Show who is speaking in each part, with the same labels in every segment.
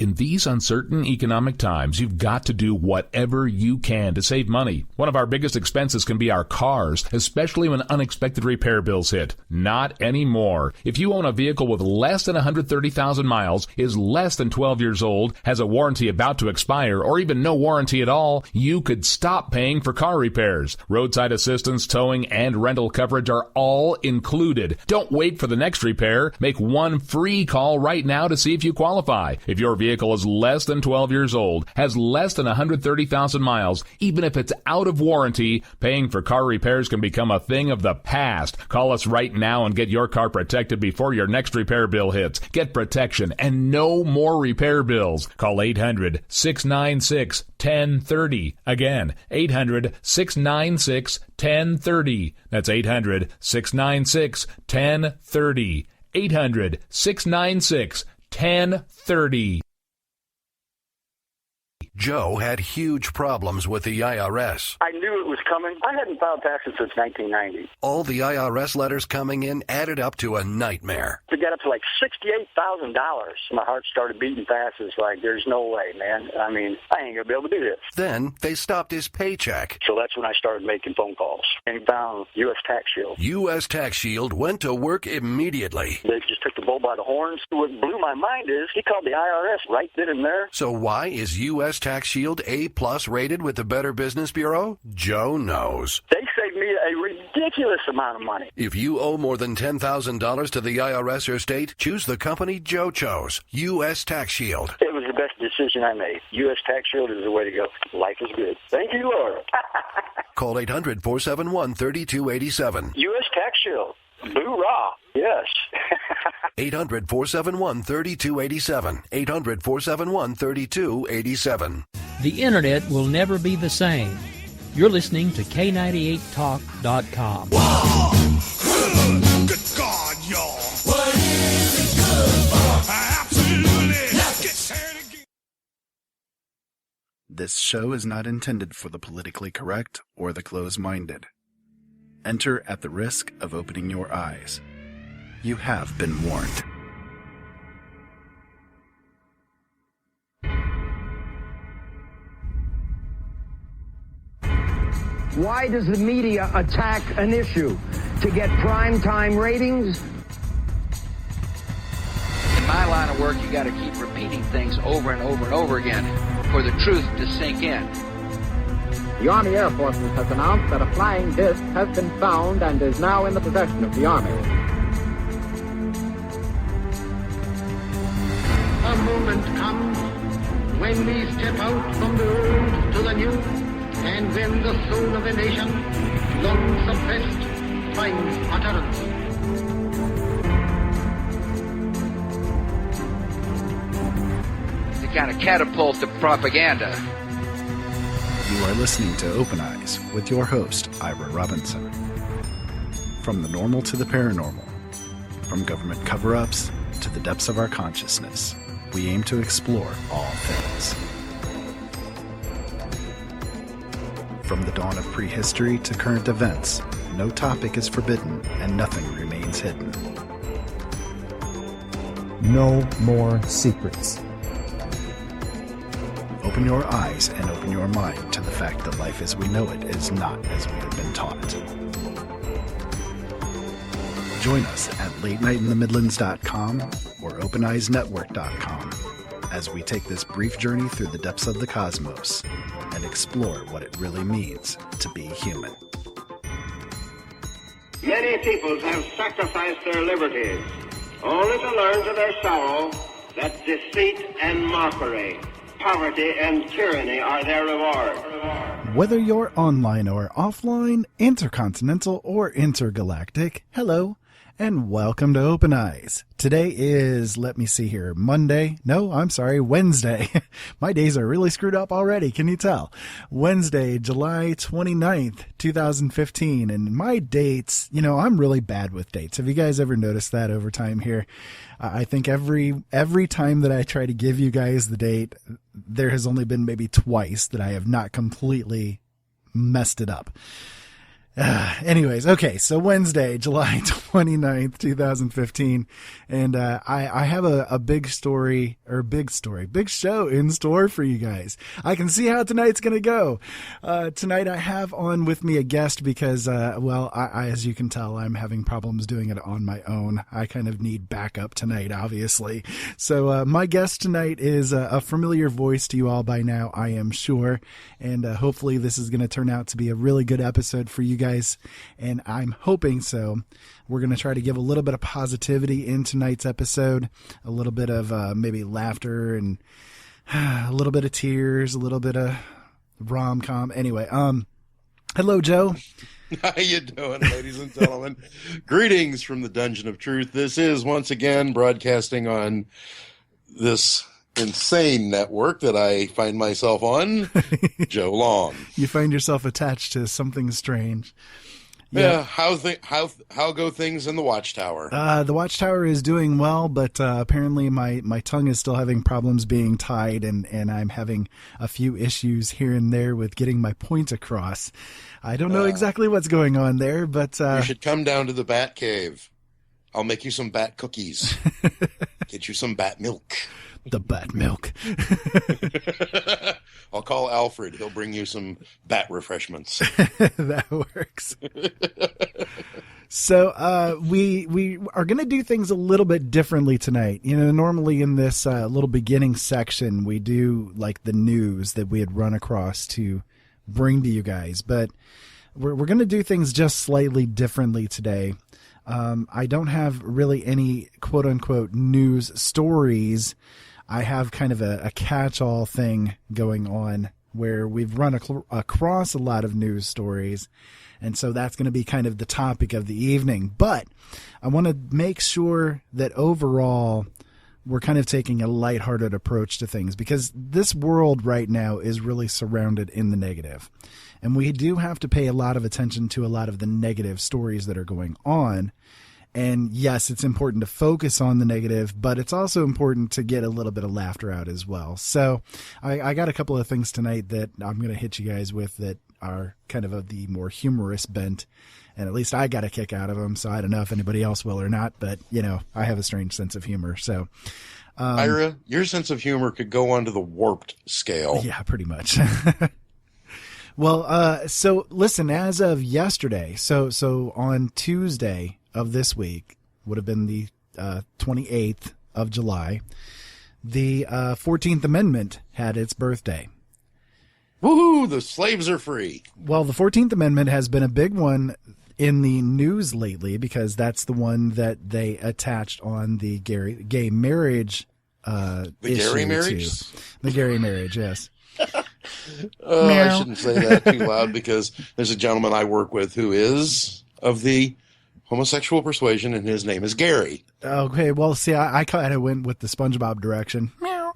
Speaker 1: In these uncertain economic times, you've got to do whatever you can to save money. One of our biggest expenses can be our cars, especially when unexpected repair bills hit. Not anymore. If you own a vehicle with less than 130,000 miles, is less than 12 years old, has a warranty about to expire, or even no warranty at all, you could stop paying for car repairs. Roadside assistance, towing, and rental coverage are all included. Don't wait for the next repair. Make one free call right now to see if you qualify. If your vehicle is less than 12 years old, has less than 130,000 miles, even if it's out of warranty, paying for car repairs can become a thing of the past. Call us right now and get your car protected before your next repair bill hits. Get protection and no more repair bills. Call 800-696-1030. Again, 800-696-1030. That's 800-696-1030. 800-696-1030.
Speaker 2: Joe had huge problems with the IRS.
Speaker 3: I knew it was coming. I hadn't filed taxes since 1990.
Speaker 2: All the IRS letters coming in added up to a nightmare.
Speaker 3: To get up to like $68,000. My heart started beating fast. It's like, there's no way, man. I mean, I ain't going to be able to do this.
Speaker 2: Then they stopped his paycheck.
Speaker 3: So that's when I started making phone calls and found U.S. Tax Shield.
Speaker 2: U.S. Tax Shield went to work immediately.
Speaker 3: They just took the bull by the horns. What blew my mind is he called the IRS right then and there.
Speaker 2: So why is U.S. Tax Shield A+ rated with the Better Business Bureau? Joe knows.
Speaker 3: They saved me a ridiculous amount of money.
Speaker 2: If you owe more than $10,000 to the IRS or state, choose the company Joe chose, U.S. Tax Shield.
Speaker 3: It was the best decision I made. U.S. Tax Shield is the way to go. Life is good. Thank you, Lord.
Speaker 2: Call 800-471-3287.
Speaker 3: U.S. Tax Shield. Boo-rah. Yes.
Speaker 2: 800-471-3287. 800-471-3287.
Speaker 4: The Internet will never be the same. You're listening to K98Talk.com.
Speaker 5: Good God, y'all. What is it good for? Absolutely. Let's get started again.
Speaker 6: This show is not intended for the politically correct or the closed-minded. Enter at the risk of opening your eyes. You have been warned.
Speaker 7: Why does the media attack an issue? To get primetime ratings?
Speaker 8: In my line of work, you got to keep repeating things over and over and over again for the truth to sink in.
Speaker 9: The Army Air Forces has announced that a flying disc has been found and is now in the possession of the Army.
Speaker 10: A moment comes when we step out from the old to the new, and when the soul of a nation, long suppressed, finds utterance.
Speaker 8: To kind of catapult the propaganda.
Speaker 6: You are listening to Open Eyes with your host, Ira Robinson. From the normal to the paranormal, from government cover-ups to the depths of our consciousness, we aim to explore all things. From the dawn of prehistory to current events, no topic is forbidden and nothing remains hidden.
Speaker 11: No more secrets.
Speaker 6: Open your eyes and open your mind to the fact that life as we know it is not as we have been taught. Join us at LateNightInTheMidlands.com or OpenEyesNetwork.com as we take this brief journey through the depths of the cosmos and explore what it really means to be human.
Speaker 12: Many peoples have sacrificed their liberties, only to learn to their sorrow that deceit and mockery, poverty and tyranny are their reward.
Speaker 6: Whether you're online or offline, intercontinental or intergalactic, hello, and welcome to Open Eyes. Today is, let me see here, Wednesday. My days are really screwed up already, can you tell? Wednesday, July 29th, 2015, and my dates, I'm really bad with dates. Have you guys ever noticed that over time here? I think every time that I try to give you guys the date, there has only been maybe twice that I have not completely messed it up. Anyways, okay, so Wednesday, July 29th, 2015, and I have a big show in store for you guys. I can see how tonight's going to go. Tonight I have on with me a guest because, I, as you can tell, I'm having problems doing it on my own. I kind of need backup tonight, obviously. So my guest tonight is a familiar voice to you all by now, I am sure, and hopefully this is going to turn out to be a really good episode for you guys, and I'm hoping so. We're going to try to give a little bit of positivity in tonight's episode, a little bit of maybe laughter and a little bit of tears, a little bit of rom-com. Anyway, hello, Joe.
Speaker 13: How you doing, ladies and gentlemen? Greetings from the Dungeon of Truth. This is once again broadcasting on this insane network that I find myself on, Joe Long.
Speaker 6: You find yourself attached to something strange.
Speaker 13: Yeah. How go things in the Watchtower?
Speaker 6: The Watchtower is doing well, but apparently my tongue is still having problems being tied, and I'm having a few issues here and there with getting my point across. I don't know exactly what's going on there, but
Speaker 13: you should come down to the Bat Cave. I'll make you some bat cookies. Get you some bat milk.
Speaker 6: The bat milk.
Speaker 13: I'll call Alfred. He'll bring you some bat refreshments.
Speaker 6: That works. So we are going to do things a little bit differently tonight. You know, normally in this little beginning section, we do like the news that we had run across to bring to you guys. But we're going to do things just slightly differently today. I don't have really any quote-unquote news stories. I have kind of a catch-all thing going on where we've run across a lot of news stories, and so that's going to be kind of the topic of the evening. But I want to make sure that overall we're kind of taking a lighthearted approach to things, because this world right now is really surrounded in the negative. And we do have to pay a lot of attention to a lot of the negative stories that are going on. And yes, it's important to focus on the negative, but it's also important to get a little bit of laughter out as well. So I got a couple of things tonight that I'm going to hit you guys with that are kind of the more humorous bent. And at least I got a kick out of them. So I don't know if anybody else will or not, but you know, I have a strange sense of humor. So,
Speaker 13: Ira, your sense of humor could go onto the warped scale.
Speaker 6: Yeah, pretty much. Well, so listen, as of yesterday, so on Tuesday of this week would have been the 28th of July, the 14th Amendment had its birthday.
Speaker 13: Woohoo! The slaves are free.
Speaker 6: Well, the 14th Amendment has been a big one in the news lately because that's the one that they attached on the gay marriage
Speaker 13: the Gary marriage?
Speaker 6: The Gary marriage, yes.
Speaker 13: Oh, I shouldn't say that too loud because there's a gentleman I work with who is of the homosexual persuasion, and his name is Gary.
Speaker 6: Okay, well, see, I kind of went with the SpongeBob direction. Meow.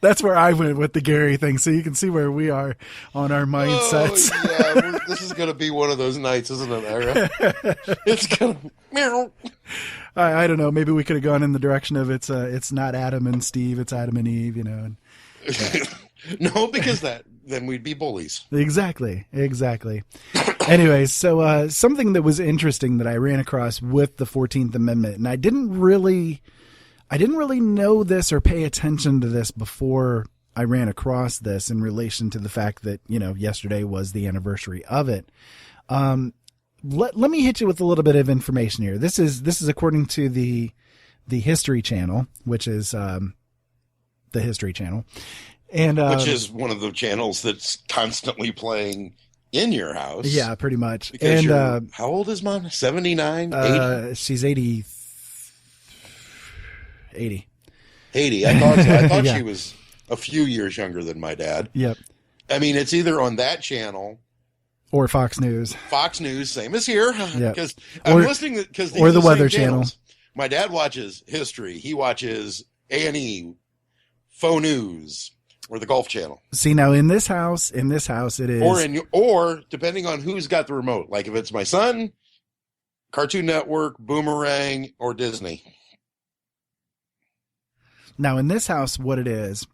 Speaker 6: That's where I went with the Gary thing, so you can see where we are on our mindsets.
Speaker 13: Oh, yeah, this is going to be one of those nights, isn't it, Ira? It's going to meow.
Speaker 6: I don't know. Maybe we could have gone in the direction of it's not Adam and Steve, it's Adam and Eve, you know.
Speaker 13: No, because then we'd be bullies.
Speaker 6: Exactly. Anyways, so something that was interesting that I ran across with the 14th Amendment, and I didn't really know this or pay attention to this before I ran across this in relation to the fact that, you know, yesterday was the anniversary of it. Let me hit you with a little bit of information here. This is according to the History Channel, which is the History Channel, and
Speaker 13: which is one of the channels that's constantly playing in your house.
Speaker 6: Yeah, pretty much.
Speaker 13: Because
Speaker 6: and
Speaker 13: how old is Mom? 79? 80?
Speaker 6: She's 80. 80.
Speaker 13: I thought
Speaker 6: Yeah.
Speaker 13: she was a few years younger than my dad.
Speaker 6: Yep.
Speaker 13: I mean, it's either on that channel
Speaker 6: or Fox News.
Speaker 13: Fox News, same as here.
Speaker 6: Yep.
Speaker 13: Because I'm listening because
Speaker 6: or the Weather Channel.
Speaker 13: My dad watches History. He watches A&E, Faux News, or the Golf Channel.
Speaker 6: See, now in this house it is,
Speaker 13: or depending on who's got the remote. Like if it's my son, Cartoon Network, Boomerang, or Disney.
Speaker 6: Now in this house, what it is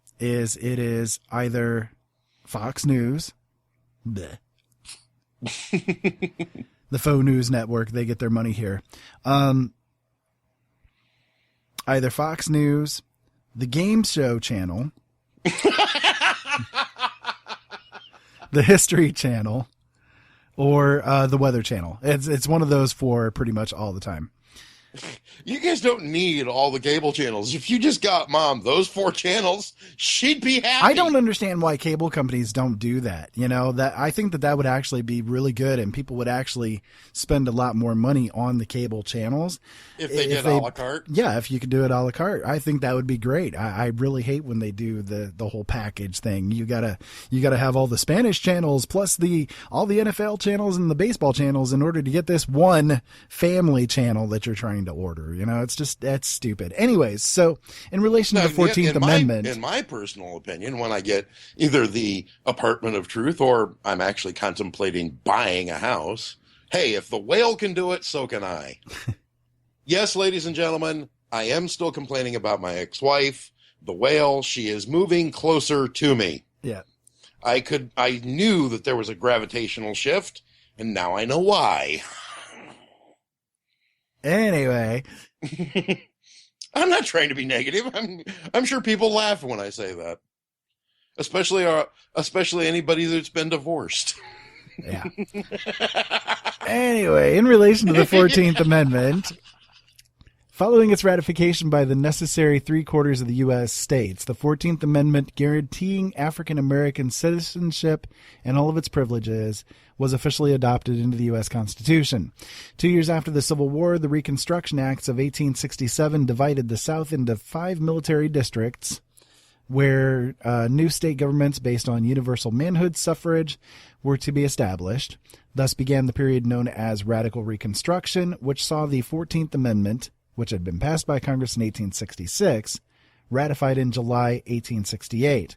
Speaker 6: either Fox News, bleh, The faux news network, they get their money here. Either Fox News, the Game Show Channel, the History Channel, or the Weather Channel. It's one of those four pretty much all the time.
Speaker 13: You guys don't need all the cable channels. If you just got Mom those 4 channels, she'd be happy.
Speaker 6: I don't understand why cable companies don't do that. You know, that I think that would actually be really good, and people would actually spend a lot more money on the cable channels.
Speaker 13: If they did a la carte?
Speaker 6: Yeah, if you could do it a la carte, I think that would be great. I really hate when they do the whole package thing. You gotta have all the Spanish channels plus all the NFL channels and the baseball channels in order to get this one family channel that you're trying to order. You know, that's stupid. Anyways, so in relation to the 14th Amendment.
Speaker 13: In my personal opinion, when I get either the apartment of truth or I'm actually contemplating buying a house, hey, if the whale can do it, so can I. Yes, ladies and gentlemen, I am still complaining about my ex-wife, the whale. She is moving closer to me.
Speaker 6: Yeah.
Speaker 13: I knew that there was a gravitational shift, and now I know why.
Speaker 6: Anyway,
Speaker 13: I'm not trying to be negative. I'm sure people laugh when I say that, especially anybody that's been divorced.
Speaker 6: Yeah. Anyway, in relation to the 14th Amendment, following its ratification by the necessary 3/4 of the U.S. states, the 14th Amendment guaranteeing African American citizenship and all of its privileges was officially adopted into the U.S. Constitution. 2 years after the Civil War, the Reconstruction Acts of 1867 divided the South into 5 military districts where new state governments based on universal manhood suffrage were to be established. Thus began the period known as Radical Reconstruction, which saw the 14th Amendment, which had been passed by Congress in 1866, ratified in July 1868.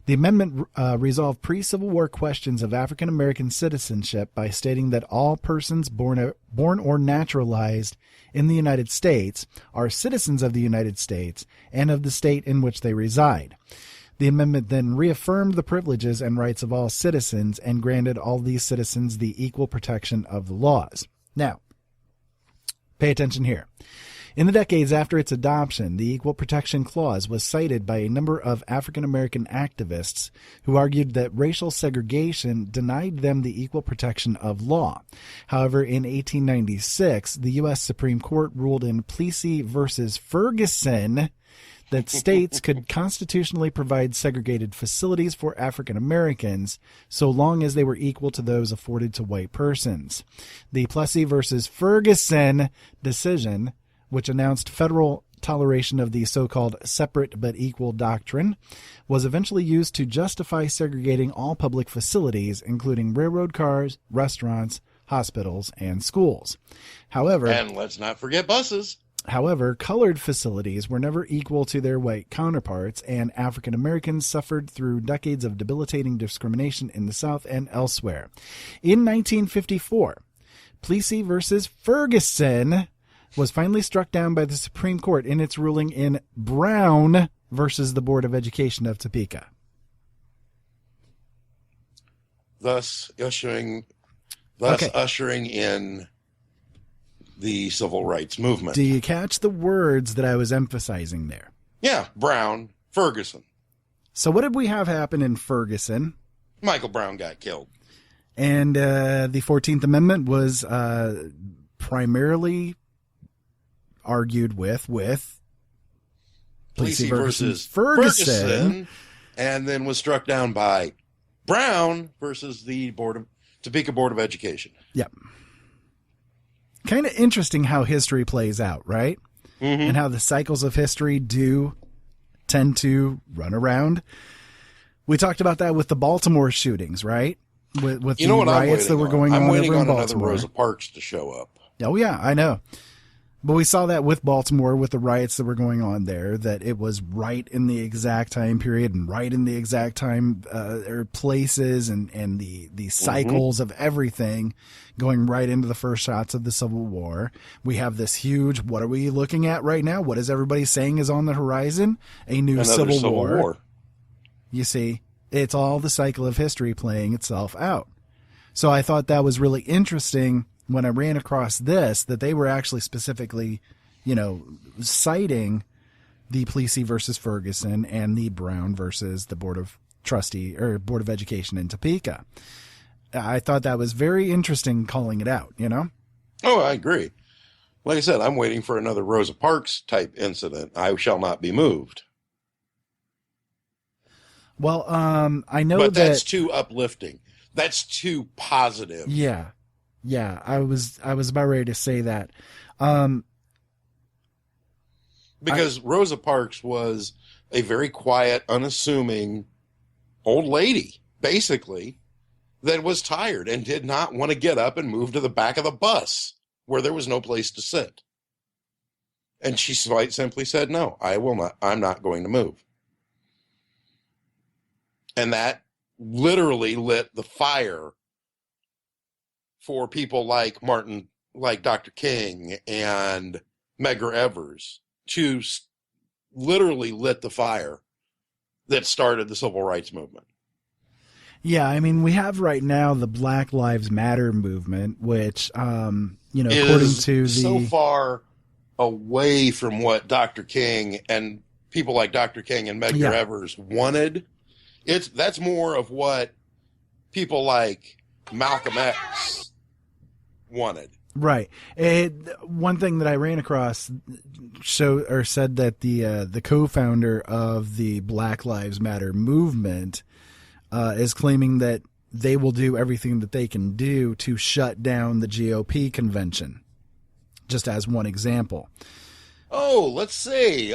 Speaker 6: The amendment resolved pre-Civil War questions of African American citizenship by stating that all persons born or naturalized in the United States are citizens of the United States and of the state in which they reside. The amendment then reaffirmed the privileges and rights of all citizens and granted all these citizens the equal protection of the laws. Now, pay attention here. In the decades after its adoption, the Equal Protection Clause was cited by a number of African American activists who argued that racial segregation denied them the equal protection of law. However, in 1896, the U.S. Supreme Court ruled in Plessy v. Ferguson that states could constitutionally provide segregated facilities for African Americans so long as they were equal to those afforded to white persons. The Plessy v. Ferguson decision, which announced federal toleration of the so-called separate but equal doctrine, was eventually used to justify segregating all public facilities, including railroad cars, restaurants, hospitals, and schools. However,
Speaker 13: and let's not forget buses.
Speaker 6: However, colored facilities were never equal to their white counterparts, and African Americans suffered through decades of debilitating discrimination in the South and elsewhere. In 1954, Plessy v. Ferguson was finally struck down by the Supreme Court in its ruling in Brown versus the Board of Education of Topeka.
Speaker 13: Thus ushering in the civil rights movement.
Speaker 6: Do you catch the words that I was emphasizing there?
Speaker 13: Yeah, Brown, Ferguson.
Speaker 6: So what did we have happen in Ferguson?
Speaker 13: Michael Brown got killed.
Speaker 6: And the 14th Amendment was primarily argued with
Speaker 13: Plessy versus Ferguson, and then was struck down by Brown versus the Topeka Board of Education.
Speaker 6: Yep. Kind of interesting how history plays out, right? Mm-hmm. And how the cycles of history do tend to run around. We talked about that with the Baltimore shootings, right? With the riots that were going on over in Baltimore.
Speaker 13: I'm waiting on another Rosa Parks to show up.
Speaker 6: Oh, yeah, I know. But we saw that with Baltimore, with the riots that were going on there, that it was right in the exact time period and right in the exact time or places and the cycles of everything going right into the first shots of the Civil War. We have this huge, what are we looking at right now? What is everybody saying is on the horizon? Another Civil War. You see, it's all the cycle of history playing itself out. So I thought that was really interesting when I ran across this, that they were actually specifically, citing the Plessy versus Ferguson and the Brown versus the Board of Education in Topeka. I thought that was very interesting calling it out,
Speaker 13: Oh, I agree. Like I said, I'm waiting for another Rosa Parks type incident. I shall not be moved.
Speaker 6: Well, I know
Speaker 13: but
Speaker 6: that
Speaker 13: that's too uplifting. That's too positive.
Speaker 6: Yeah. I was about ready to say that.
Speaker 13: Because Rosa Parks was a very quiet, unassuming old lady, basically, that was tired and did not want to get up and move to the back of the bus where there was no place to sit. And she simply said, no, I will not. I'm not going to move. And that literally lit the fire for people like Dr. King and Medgar Evers, to literally lit the fire that started the civil rights movement.
Speaker 6: Yeah, I mean, we have right now the Black Lives Matter movement, which, according to
Speaker 13: so far away from what Dr. King and people like Dr. King and Medgar Evers wanted. That's more of what people like Malcolm X wanted.
Speaker 6: Right. One thing that I ran across said that the co-founder of the Black Lives Matter movement is claiming that they will do everything that they can do to shut down the GOP convention. Just as one example.
Speaker 13: Oh, let's see.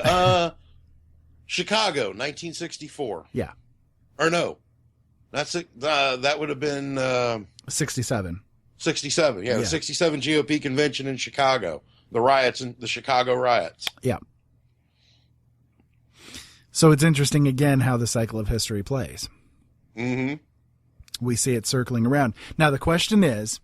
Speaker 13: Chicago, 1964.
Speaker 6: Yeah.
Speaker 13: Or no, that would have been
Speaker 6: 67.
Speaker 13: 67, yeah, the 67 GOP convention in Chicago, the Chicago riots.
Speaker 6: Yeah. So it's interesting again how the cycle of history plays.
Speaker 13: Mm-hmm.
Speaker 6: We see it circling around. Now the question is,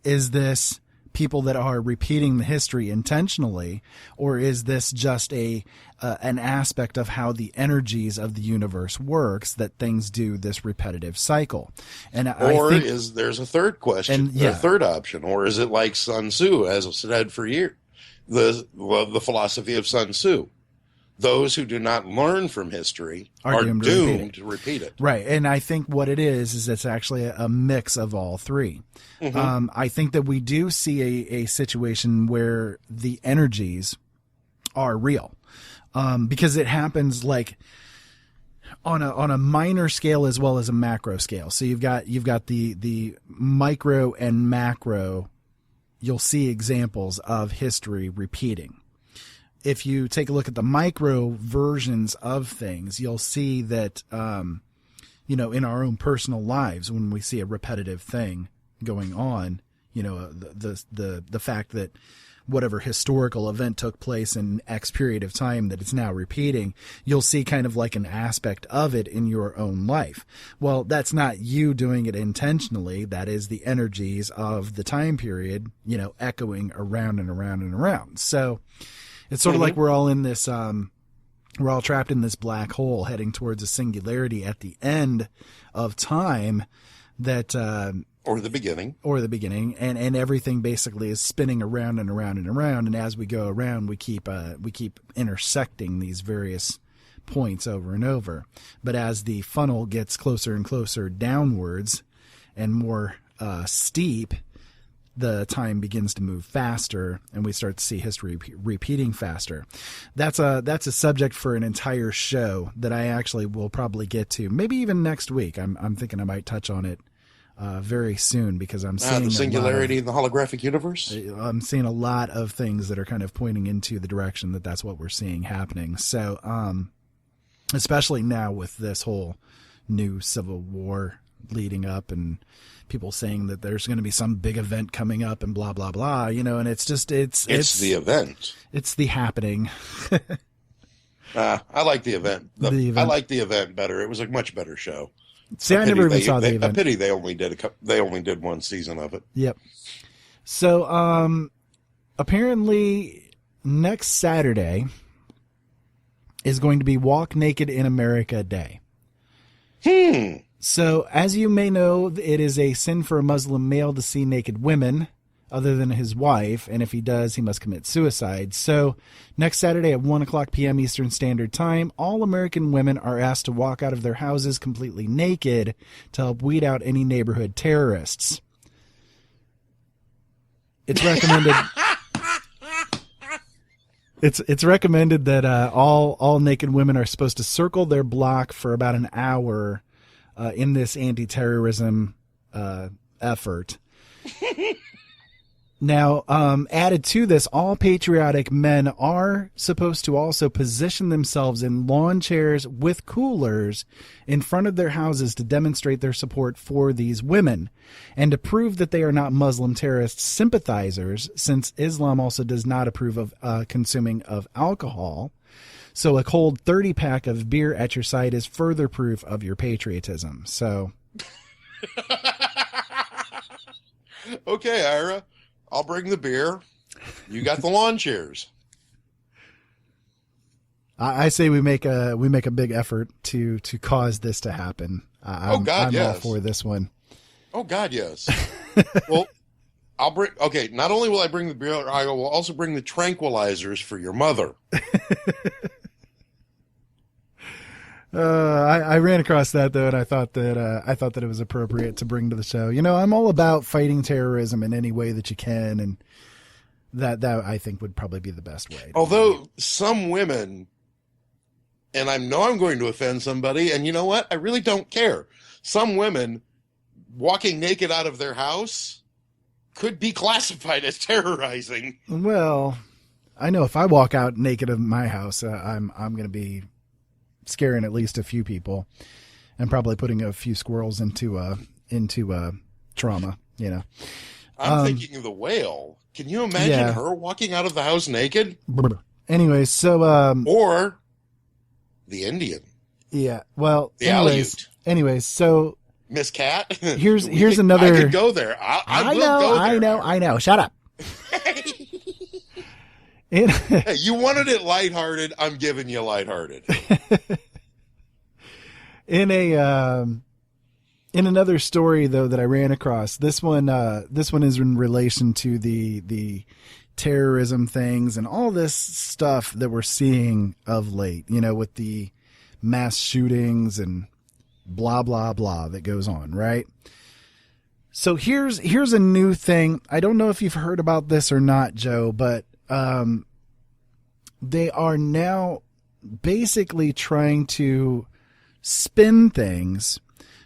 Speaker 6: is this people that are repeating the history intentionally, or is this just an aspect of how the energies of the universe works, that things do this repetitive cycle? And
Speaker 13: is there's a third question, a third option, or is it like Sun Tzu, as I've said for years, the philosophy of Sun Tzu? Those who do not learn from history are doomed to repeat it.
Speaker 6: Right. And I think what it is it's actually a mix of all three. Mm-hmm. I think that we do see a situation where the energies are real, because it happens like on a minor scale as well as a macro scale. So you've got the micro and macro. You'll see examples of history repeating. If you take a look at the micro versions of things, you'll see that, in our own personal lives, when we see a repetitive thing going on, the fact that whatever historical event took place in X period of time that it's now repeating, you'll see kind of like an aspect of it in your own life. Well, that's not you doing it intentionally. That is the energies of the time period, echoing around and around and around. So it's sort of like we're all in this, we're all trapped in this black hole heading towards a singularity at the end of time that,
Speaker 13: or the beginning,
Speaker 6: and everything basically is spinning around and around and around. And as we go around, we keep intersecting these various points over and over. But as the funnel gets closer and closer downwards and more steep, the time begins to move faster, and we start to see history repeating faster. That's a subject for an entire show that I actually will probably get to, maybe even next week. I'm thinking I might touch on it very soon, because I'm seeing
Speaker 13: the singularity in the holographic universe.
Speaker 6: I'm seeing a lot of things that are kind of pointing into the direction that that's what we're seeing happening. So, especially now with this whole new civil war leading up, and people saying that there's going to be some big event coming up and blah, blah, blah, and it's just, it's
Speaker 13: the event.
Speaker 6: It's the happening.
Speaker 13: I like the event. I like the event better. It was a much better show.
Speaker 6: See, I never even saw the event.
Speaker 13: A pity they only did one season of it.
Speaker 6: Yep. So, apparently next Saturday is going to be Walk Naked in America Day. So, as you may know, it is a sin for a Muslim male to see naked women other than his wife, and if he does, he must commit suicide. So, next Saturday at 1 o'clock p.m. Eastern Standard Time, all American women are asked to walk out of their houses completely naked to help weed out any neighborhood terrorists. It's recommended... It's recommended that all naked women are supposed to circle their block for about an hour in this anti-terrorism effort. Now, added to this, all patriotic men are supposed to also position themselves in lawn chairs with coolers in front of their houses to demonstrate their support for these women and to prove that they are not Muslim terrorist sympathizers, since Islam also does not approve of consuming of alcohol. So a cold 30-pack of beer at your side is further proof of your patriotism. So,
Speaker 13: okay, Ira. I'll bring the beer. You got the lawn chairs.
Speaker 6: I say we make a big effort to cause this to happen. I'm all for this one.
Speaker 13: Oh God, yes. Well, I'll bring. Okay, not only will I bring the beer, I will also bring the tranquilizers for your mother.
Speaker 6: I ran across that though, and I thought that it was appropriate to bring to the show. You know, I'm all about fighting terrorism in any way that you can, and that I think would probably be the best way.
Speaker 13: Although some women, and I know I'm going to offend somebody, and you know what? I really don't care. Some women walking naked out of their house could be classified as terrorizing.
Speaker 6: Well, I know if I walk out naked of my house, I'm going to be scaring at least a few people, and probably putting a few squirrels into trauma. You know,
Speaker 13: I'm thinking of the whale. Can you imagine her walking out of the house naked?
Speaker 6: Anyway, so
Speaker 13: or the Indian.
Speaker 6: Yeah. Well.
Speaker 13: The
Speaker 6: anyways, so
Speaker 13: Miss Cat.
Speaker 6: Here's another.
Speaker 13: I could go there. I will go there.
Speaker 6: I know. Shut up.
Speaker 13: Hey, you wanted it lighthearted. I'm giving you lighthearted.
Speaker 6: In another story though that I ran across, this one is in relation to the terrorism things and all this stuff that we're seeing of late, you know, with the mass shootings and blah blah blah that goes on, right? So here's a new thing. I don't know if you've heard about this or not, Joe, but they are now basically trying to spin things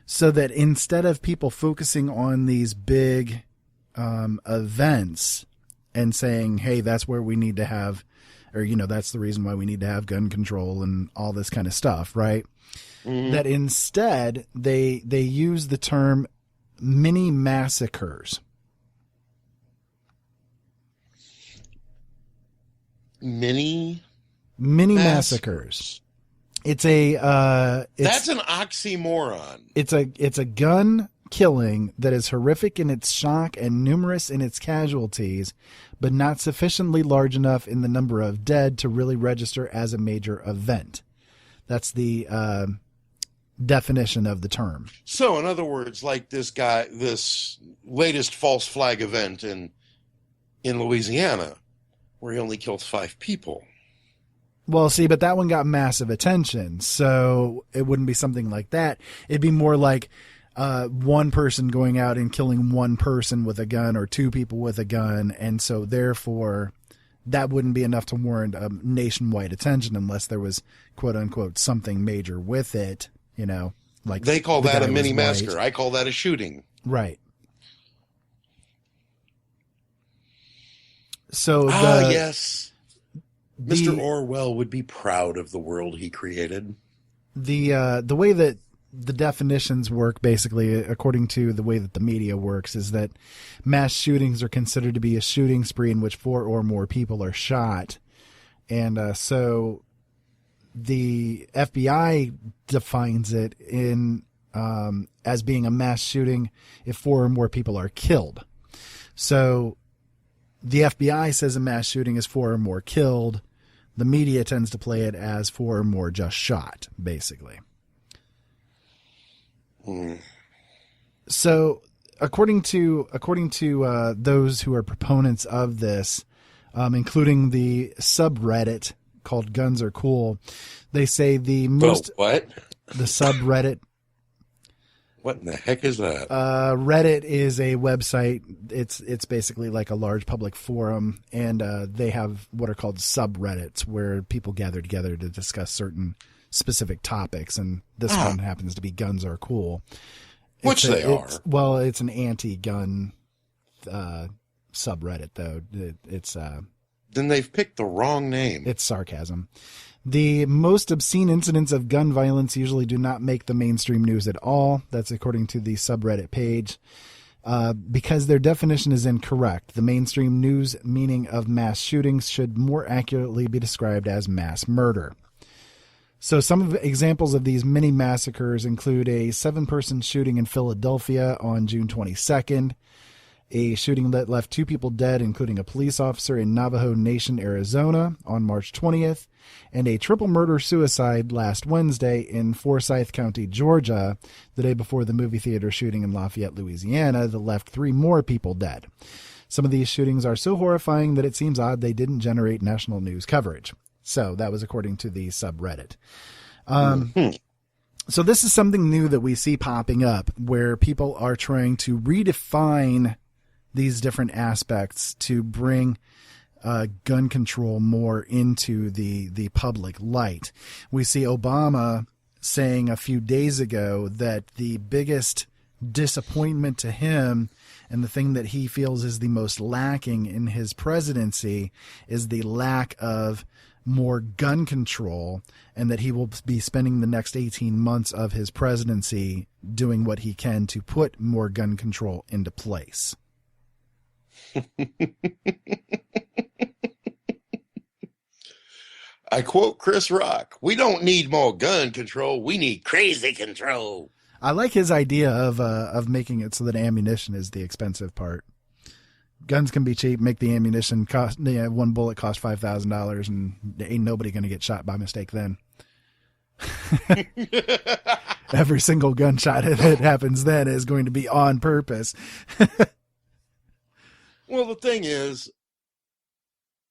Speaker 6: so that instead of people focusing on these big events and saying, hey, that's where we need to have, or, you know, that's the reason why we need to have gun control and all this kind of stuff, right? Mm-hmm. That instead they use the term mini massacres.
Speaker 13: Mini
Speaker 6: massacres. It's that's
Speaker 13: an oxymoron.
Speaker 6: It's a gun killing that is horrific in its shock and numerous in its casualties, but not sufficiently large enough in the number of dead to really register as a major event. That's the definition of the term.
Speaker 13: So, in other words, like this latest false flag event in Louisiana, where he only killed 5 people.
Speaker 6: Well, see, but that one got massive attention, so it wouldn't be something like that. It'd be more like one person going out and killing one person with a gun or 2 people with a gun, and so therefore that wouldn't be enough to warrant nationwide attention unless there was, quote-unquote, something major with it, you know. Like
Speaker 13: they call that a mini massacre. I call that a shooting.
Speaker 6: Right. So
Speaker 13: yes. Mr. Orwell would be proud of the world he created.
Speaker 6: The way that the definitions work, basically, according to the way that the media works, is that mass shootings are considered to be a shooting spree in which 4 or more people are shot. And so the FBI defines it as being a mass shooting if 4 or more people are killed. So the FBI says a mass shooting is 4 or more killed. The media tends to play it as 4 or more just shot, basically. So, according to those who are proponents of this, including the subreddit called "Guns Are Cool," they say the subreddit.
Speaker 13: What in the heck is that?
Speaker 6: Reddit is a website. It's basically like a large public forum, and they have what are called subreddits where people gather together to discuss certain specific topics. And this one happens to be "Guns Are Cool,"
Speaker 13: which they are.
Speaker 6: Well, it's an anti-gun subreddit, though.
Speaker 13: Then they've picked the wrong name.
Speaker 6: It's sarcasm. The most obscene incidents of gun violence usually do not make the mainstream news at all. That's according to the subreddit page. Because their definition is incorrect. The mainstream news meaning of mass shootings should more accurately be described as mass murder. So some of the examples of these mini massacres include a 7-person shooting in Philadelphia on June 22nd, a shooting that left 2 people dead, including a police officer in Navajo Nation, Arizona on March 20th, and a triple murder-suicide last Wednesday in Forsyth County, Georgia, the day before the movie theater shooting in Lafayette, Louisiana, that left 3 more people dead. Some of these shootings are so horrifying that it seems odd they didn't generate national news coverage. So that was according to the subreddit. So this is something new that we see popping up where people are trying to redefine these different aspects to bring gun control more into the public light. We see Obama saying a few days ago that the biggest disappointment to him and the thing that he feels is the most lacking in his presidency is the lack of more gun control, and that he will be spending the next 18 months of his presidency doing what he can to put more gun control into place.
Speaker 13: I quote Chris Rock, "We don't need more gun control. We need crazy control."
Speaker 6: I like his idea of making it so that ammunition is the expensive part. Guns can be cheap, make the ammunition cost, one bullet cost $5,000, and ain't nobody going to get shot by mistake then. Every single gunshot that happens then is going to be on purpose.
Speaker 13: Well, the thing is,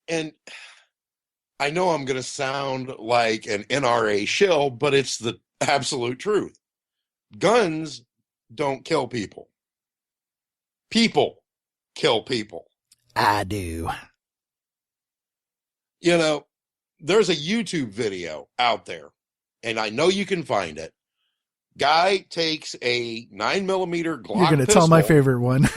Speaker 13: and I know I'm going to sound like an NRA shill, but it's the absolute truth. Guns don't kill people. People kill people.
Speaker 6: I do.
Speaker 13: You know, there's a YouTube video out there, and I know you can find it. Guy takes a 9mm Glock
Speaker 6: You're going to tell my favorite one.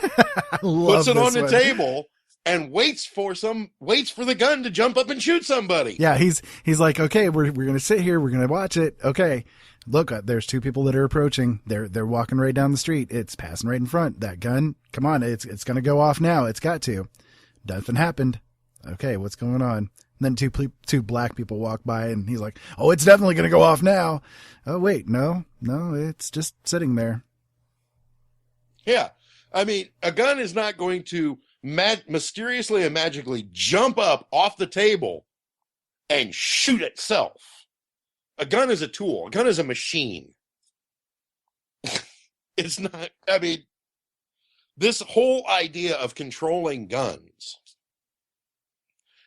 Speaker 6: I love
Speaker 13: puts it on the
Speaker 6: one.
Speaker 13: table and waits for the gun to jump up and shoot somebody.
Speaker 6: Yeah, he's like, okay, we're going to sit here, we're going to watch it. Okay, look, there's 2 people that are approaching. They're walking right down the street. It's passing right in front. That gun, come on, it's going to go off now. It's got to. Nothing happened. Okay, what's going on? And then 2 black people walk by, and he's like, oh, it's definitely going to go off now. Oh, wait, no, it's just sitting there.
Speaker 13: Yeah. I mean, a gun is not going to mysteriously and magically jump up off the table and shoot itself. A gun is a tool. A gun is a machine. It's not, I mean, this whole idea of controlling guns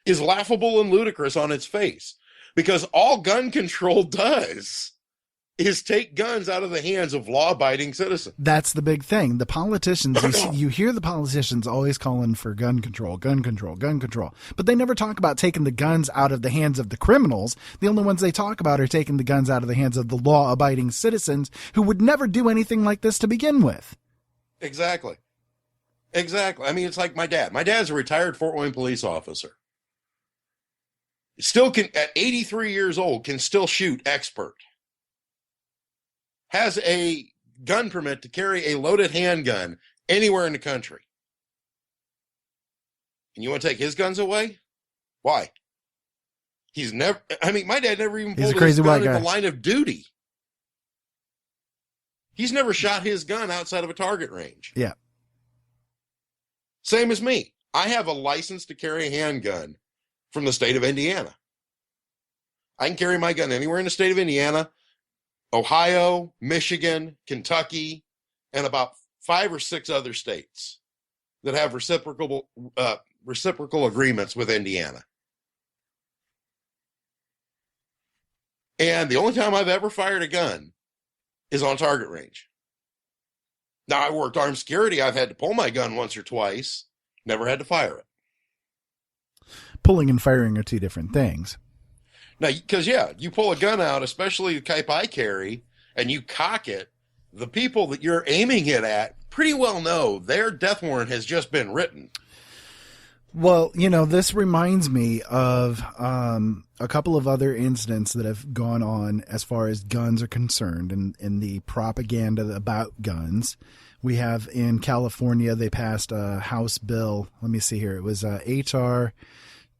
Speaker 13: is laughable and ludicrous on its face, because all gun control does is take guns out of the hands of law-abiding citizens.
Speaker 6: That's the big thing. The politicians, you hear the politicians always calling for gun control, but they never talk about taking the guns out of the hands of the criminals. The only ones they talk about are taking the guns out of the hands of the law-abiding citizens who would never do anything like this to begin with.
Speaker 13: Exactly. I mean, it's like my dad. My dad's a retired Fort Wayne police officer. Still can, at 83 years old, can still shoot expert. Has a gun permit to carry a loaded handgun anywhere in the country. And you want to take his guns away? Why? He's never, I mean, my dad never even pulled his gun in the line of duty. He's never shot his gun outside of a target range.
Speaker 6: Yeah.
Speaker 13: Same as me. I have a license to carry a handgun from the state of Indiana. I can carry my gun anywhere in the state of Indiana Ohio, Michigan, Kentucky, and about 5 or 6 other states that have reciprocal agreements with Indiana. And the only time I've ever fired a gun is on target range. Now, I worked armed security. I've had to pull my gun once or twice. Never had to fire it.
Speaker 6: Pulling and firing are two different things.
Speaker 13: Now, because, you pull a gun out, especially the type I carry, and you cock it, the people that you're aiming it at pretty well know their death warrant has just been written.
Speaker 6: Well, this reminds me of a couple of other incidents that have gone on as far as guns are concerned and in the propaganda about guns. We have in California, they passed a House bill. Let me see here. It was H.R.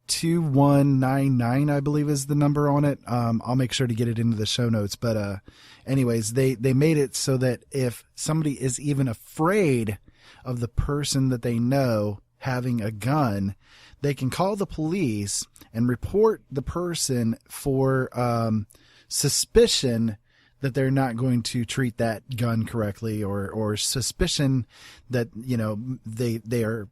Speaker 6: 2199, I believe is the number on it. I'll make sure to get it into the show notes. But anyways, they made it so that if somebody is even afraid of the person that they know having a gun, they can call the police and report the person for suspicion that they're not going to treat that gun correctly, or suspicion that, they are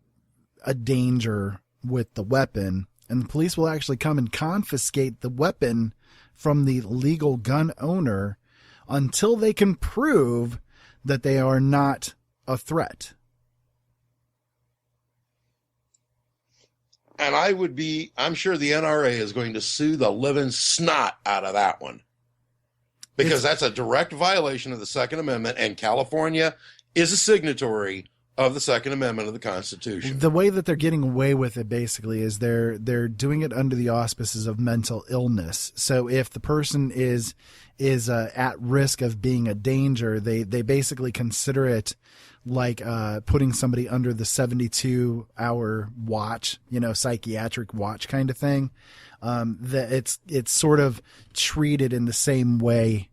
Speaker 6: a danger with the weapon. And the police will actually come and confiscate the weapon from the legal gun owner until they can prove that they are not a threat.
Speaker 13: And I'm sure the NRA is going to sue the living snot out of that one, because that's a direct violation of the Second Amendment, and California is a signatory of the Second Amendment of the Constitution.
Speaker 6: The way that they're getting away with it basically is they're doing it under the auspices of mental illness. So if the person is at risk of being a danger, they basically consider it like putting somebody under the 72-hour watch, psychiatric watch kind of thing. That it's sort of treated in the same way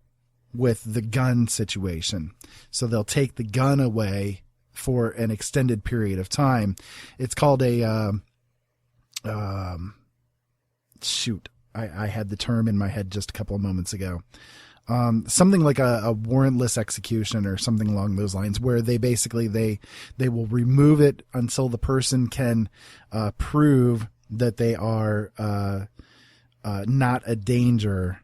Speaker 6: with the gun situation. So they'll take the gun away for an extended period of time. It's called a I had the term in my head just a couple of moments ago. Something like a warrantless execution or something along those lines, where they basically they will remove it until the person can prove that they are not a danger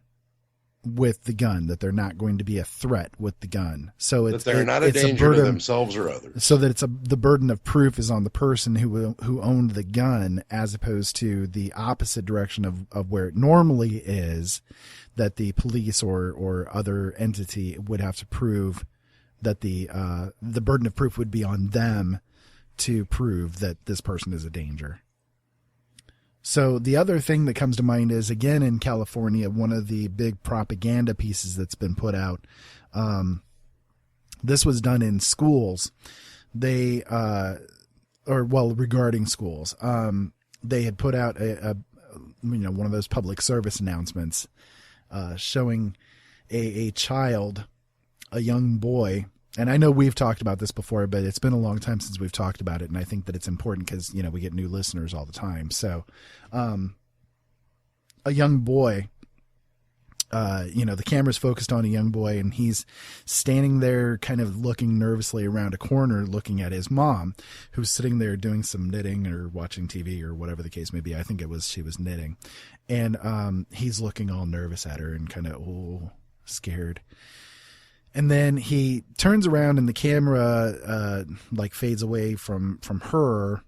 Speaker 6: with the gun, that they're not going to be a threat with the gun. So
Speaker 13: that they're not a danger to themselves or others.
Speaker 6: So that the burden of proof is on the person who owned the gun, as opposed to the opposite direction of where it normally is, that the police or other entity would have to prove that the burden of proof would be on them to prove that this person is a danger. So the other thing that comes to mind is, again, in California, one of the big propaganda pieces that's been put out, this was done in schools. Regarding schools, they had put out one of those public service announcements, showing a child, a young boy. And I know we've talked about this before, but it's been a long time since we've talked about it. And I think that it's important because, we get new listeners all the time. So, a young boy, the camera's focused on a young boy, and he's standing there kind of looking nervously around a corner, looking at his mom, who's sitting there doing some knitting or watching TV or whatever the case may be. I think she was knitting. And, he's looking all nervous at her and kind of, scared. And then he turns around and the camera fades away from her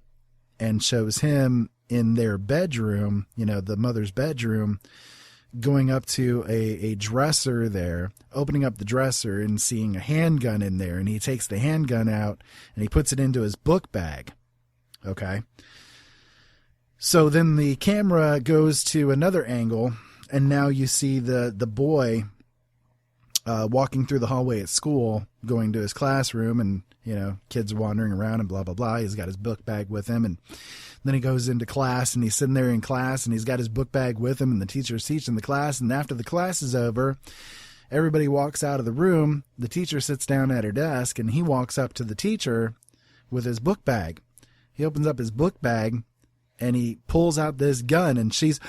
Speaker 6: and shows him in their bedroom, the mother's bedroom, going up to a dresser there, opening up the dresser and seeing a handgun in there. And he takes the handgun out and he puts it into his book bag. Okay. So then the camera goes to another angle, and now you see the boy walking through the hallway at school, going to his classroom, and, kids wandering around and blah, blah, blah. He's got his book bag with him. And then he goes into class, and he's sitting there in class, and he's got his book bag with him, and the teacher's teaching the class. And after the class is over, everybody walks out of the room. The teacher sits down at her desk, and he walks up to the teacher with his book bag. He opens up his book bag, and he pulls out this gun, and she's,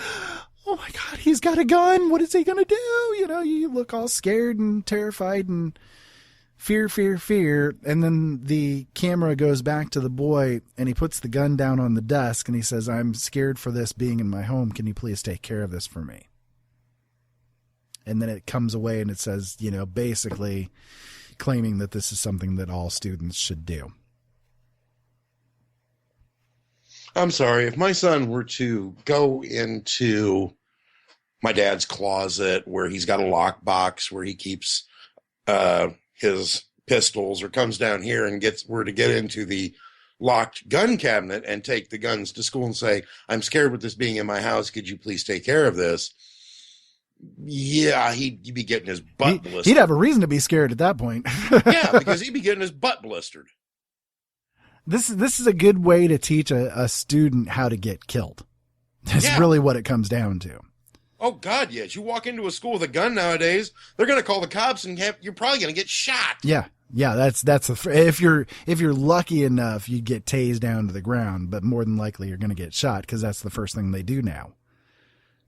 Speaker 6: oh my God, he's got a gun. What is he going to do? You know, you look all scared and terrified and fear. And then the camera goes back to the boy and he puts the gun down on the desk and he says, I'm scared for this being in my home. Can you please take care of this for me? And then it comes away and it says, you know, basically claiming that this is something that all students should do.
Speaker 13: I'm sorry, if my son were to go into my dad's closet where he's got a lockbox where he keeps his pistols, or comes down here and were to get into the locked gun cabinet and take the guns to school and say, I'm scared with this being in my house, could you please take care of this? Yeah, he'd be getting his butt blistered.
Speaker 6: He'd have a reason to be scared at that point.
Speaker 13: Yeah, because he'd be getting his butt blistered.
Speaker 6: This is a good way to teach a student how to get killed. That's really what it comes down to.
Speaker 13: Oh God, yes. You walk into a school with a gun nowadays, they're going to call the cops and you're probably going to get shot.
Speaker 6: Yeah. If you're lucky enough, you get tased down to the ground, but more than likely you're going to get shot because that's the first thing they do now.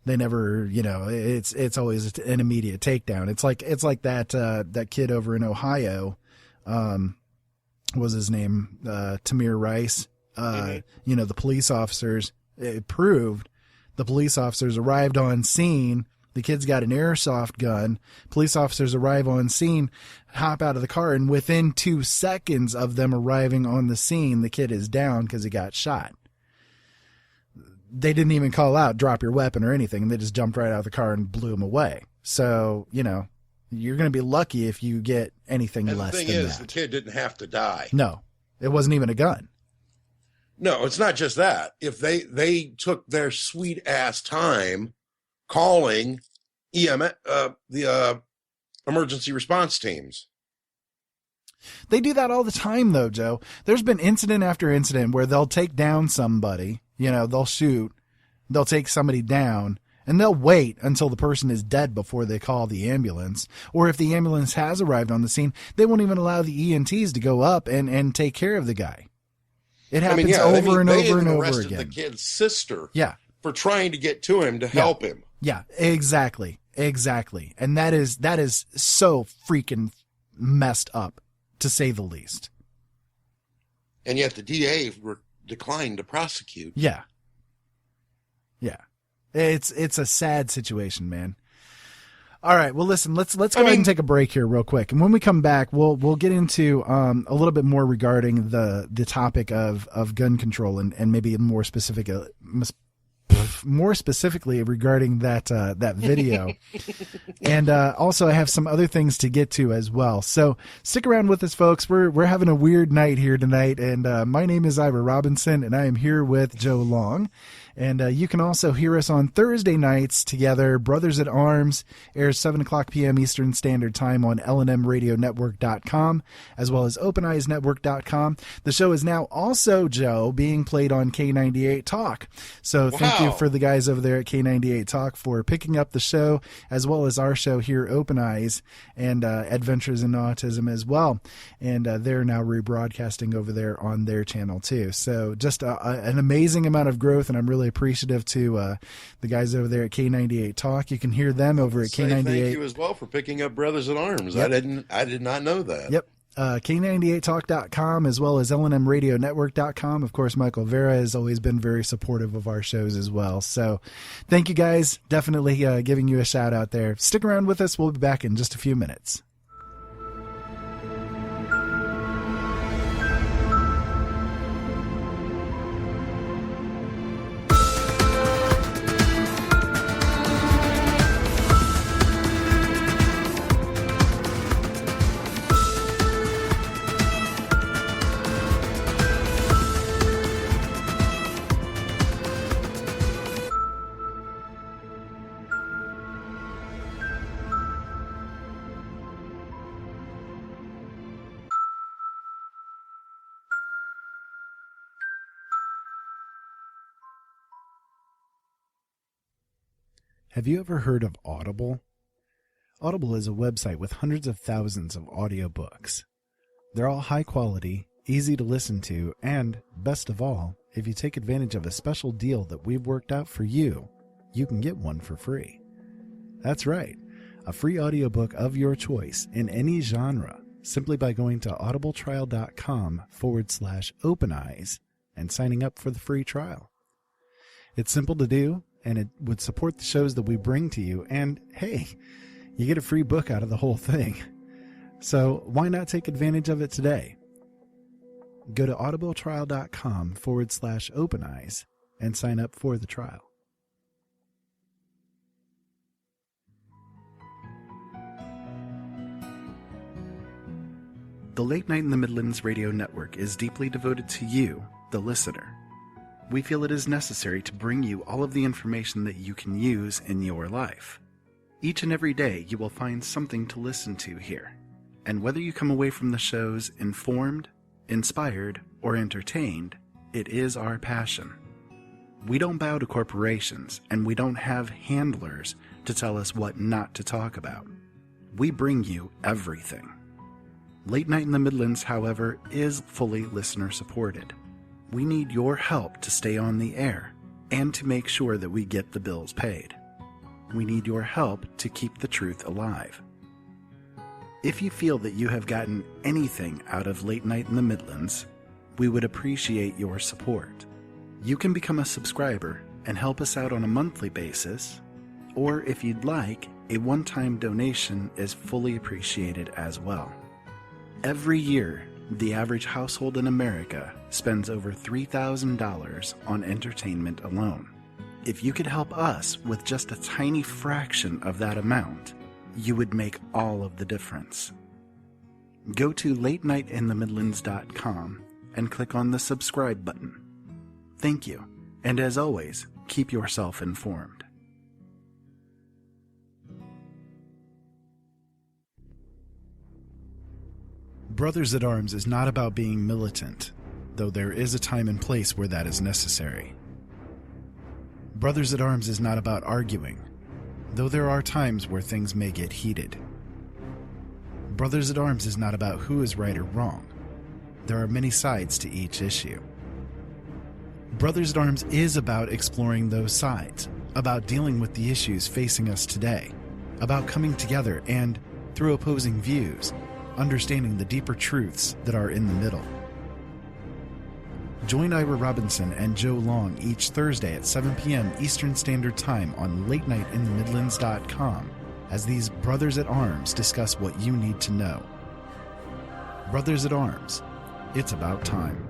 Speaker 6: They never, you know, it's always an immediate takedown. It's like that kid over in Ohio, what was his name? Tamir Rice. You know, the police officers, it proved the police officers arrived on scene. The kid's got an airsoft gun. Police officers arrive on scene, hop out of the car, and within 2 seconds of them arriving on the scene, the kid is down because he got shot. They didn't even call out, drop your weapon or anything. They just jumped right out of the car and blew him away. So, you know, you're going to be lucky if you get anything less than that.
Speaker 13: The thing is, the kid didn't have to die.
Speaker 6: No, it wasn't even a gun.
Speaker 13: No, it's not just that. If they took their sweet ass time calling the emergency response teams.
Speaker 6: They do that all the time, though, Joe. There's been incident after incident where they'll take down somebody. You know, they'll shoot, they'll take somebody down, and they'll wait until the person is dead before they call the ambulance. Or if the ambulance has arrived on the scene, they won't even allow the EMTs to go up and take care of the guy. It happens over and over again.
Speaker 13: The kid's sister,
Speaker 6: yeah,
Speaker 13: for trying to get to him to help him.
Speaker 6: Yeah, exactly. And that is so freaking messed up, to say the least.
Speaker 13: And yet the DA declined to prosecute.
Speaker 6: Yeah. It's a sad situation, man. All right. Well, listen, let's go ahead and take a break here real quick. And when we come back, we'll get into a little bit more regarding the topic of gun control and maybe more specifically regarding that video. And also I have some other things to get to as well. So stick around with us, folks. We're having a weird night here tonight. And my name is Ira Robinson, and I am here with Joe Long. And you can also hear us on Thursday nights together. Brothers at Arms airs 7:00 p.m. Eastern Standard Time on LNMRadioNetwork.com, as well as OpenEyesNetwork.com. The show is now also, Joe, being played on K98 Talk. So thank you for the guys over there at K98 Talk for picking up the show, as well as our show here, Open Eyes, and Adventures in Autism as well. And they're now rebroadcasting over there on their channel too. So just an amazing amount of growth, and I'm really appreciative to the guys over there at K98 Talk. You can hear them over at K98.
Speaker 13: Thank you as well for picking up Brothers at Arms. Yep. I did not know that.
Speaker 6: Yep. K98talk.com, as well as LNMRadioNetwork.com. Of course, Michael Vera has always been very supportive of our shows as well. So thank you guys. Definitely giving you a shout out there. Stick around with us. We'll be back in just a few minutes. Have you ever heard of Audible? Audible is a website with hundreds of thousands of audiobooks. They're all high quality, easy to listen to, and, best of all, if you take advantage of a special deal that we've worked out for you, you can get one for free. That's right, a free audiobook of your choice in any genre simply by going to audibletrial.com/openeyes and signing up for the free trial. It's simple to do, and it would support the shows that we bring to you, and hey, you get a free book out of the whole thing. So why not take advantage of it today? Go to audibletrial.com/openeyes and sign up for the trial. The Late Night in the Midlands radio network is deeply devoted to you, the listener. We feel it is necessary to bring you all of the information that you can use in your life. Each and every day you will find something to listen to here. And whether you come away from the shows informed, inspired, or entertained, it is our passion. We don't bow to corporations, and we don't have handlers to tell us what not to talk about. We bring you everything. Late Night in the Midlands, however, is fully listener-supported. We need your help to stay on the air and to make sure that we get the bills paid. We need your help to keep the truth alive. If you feel that you have gotten anything out of Late Night in the Midlands, we would appreciate your support. You can become a subscriber and help us out on a monthly basis, or if you'd like, a one-time donation is fully appreciated as well. Every year, the average household in America spends over $3,000 on entertainment alone. If you could help us with just a tiny fraction of that amount, you would make all of the difference. Go to latenightinthemidlands.com and click on the subscribe button. Thank you, and as always, keep yourself informed. Brothers at Arms is not about being militant, though there is a time and place where that is necessary. Brothers at Arms is not about arguing, though there are times where things may get heated. Brothers at Arms is not about who is right or wrong. There are many sides to each issue. Brothers at Arms is about exploring those sides, about dealing with the issues facing us today, about coming together and, through opposing views, understanding the deeper truths that are in the middle. Join Ira Robinson and Joe Long each Thursday at 7 p.m. Eastern Standard Time on latenightinthemidlands.com as these Brothers at Arms discuss what you need to know. Brothers at Arms, it's about time.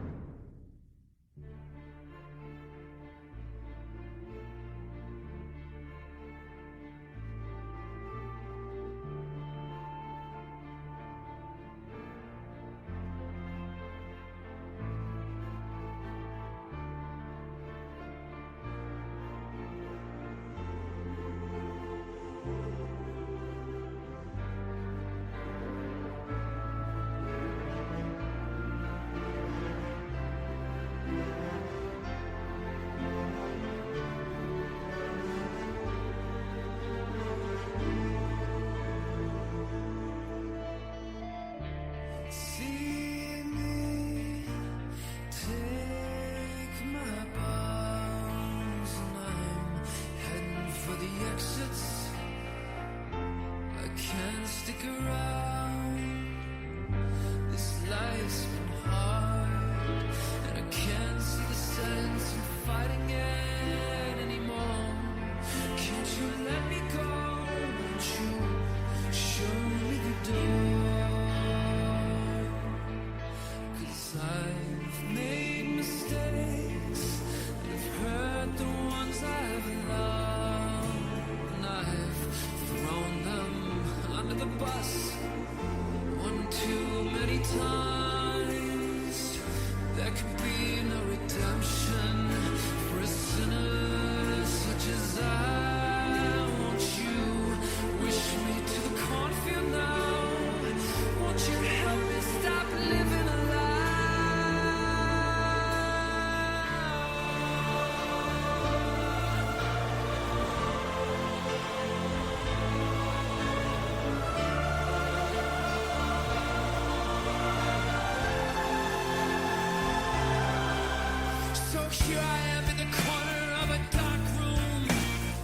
Speaker 5: Here I am in the corner of a dark room.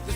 Speaker 5: The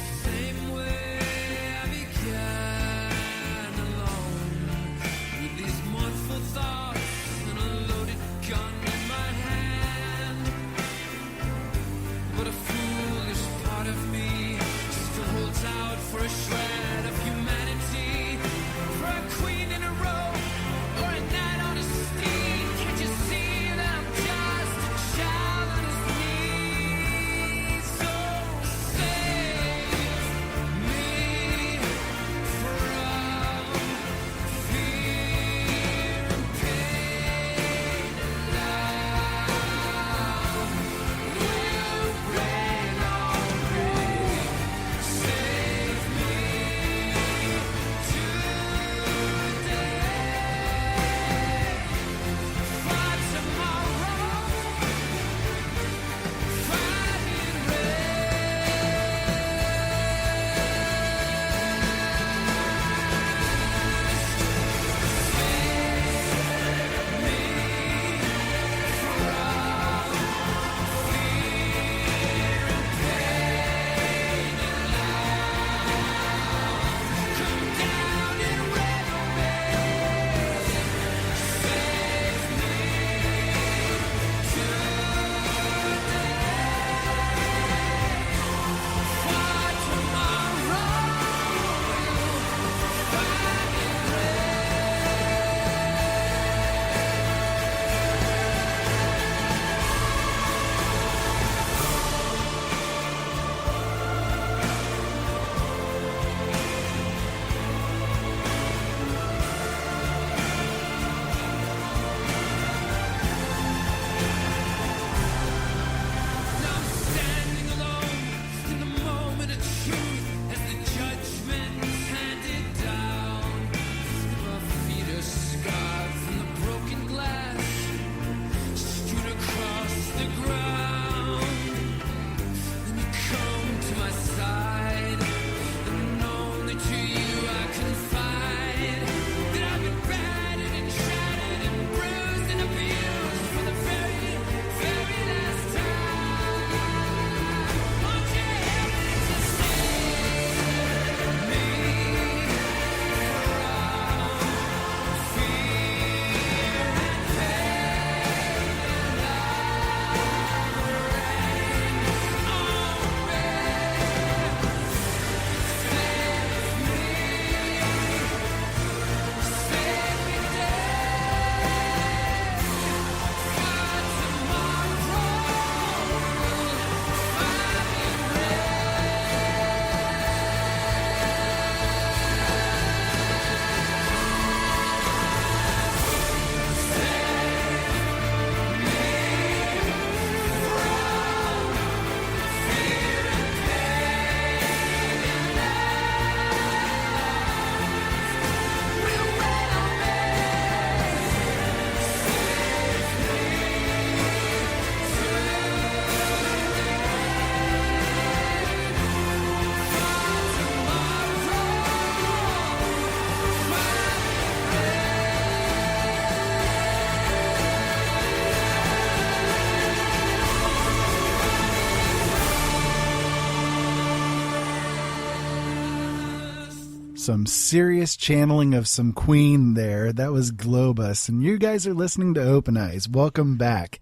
Speaker 6: Some serious channeling of some Queen there. That was Globus. And you guys are listening to Open Eyes. Welcome back.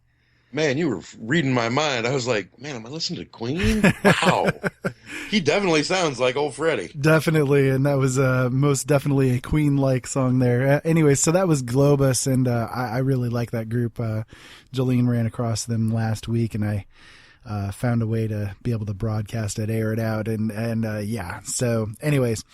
Speaker 13: Man, you were reading my mind. I was like, man, am I listening to Queen? Wow. He definitely sounds like old Freddie.
Speaker 6: Definitely. And that was most definitely a Queen-like song there. Anyway, so that was Globus. And I really like that group. Jolene ran across them last week, and I found a way to be able to broadcast it, air it out. And yeah. So anyways,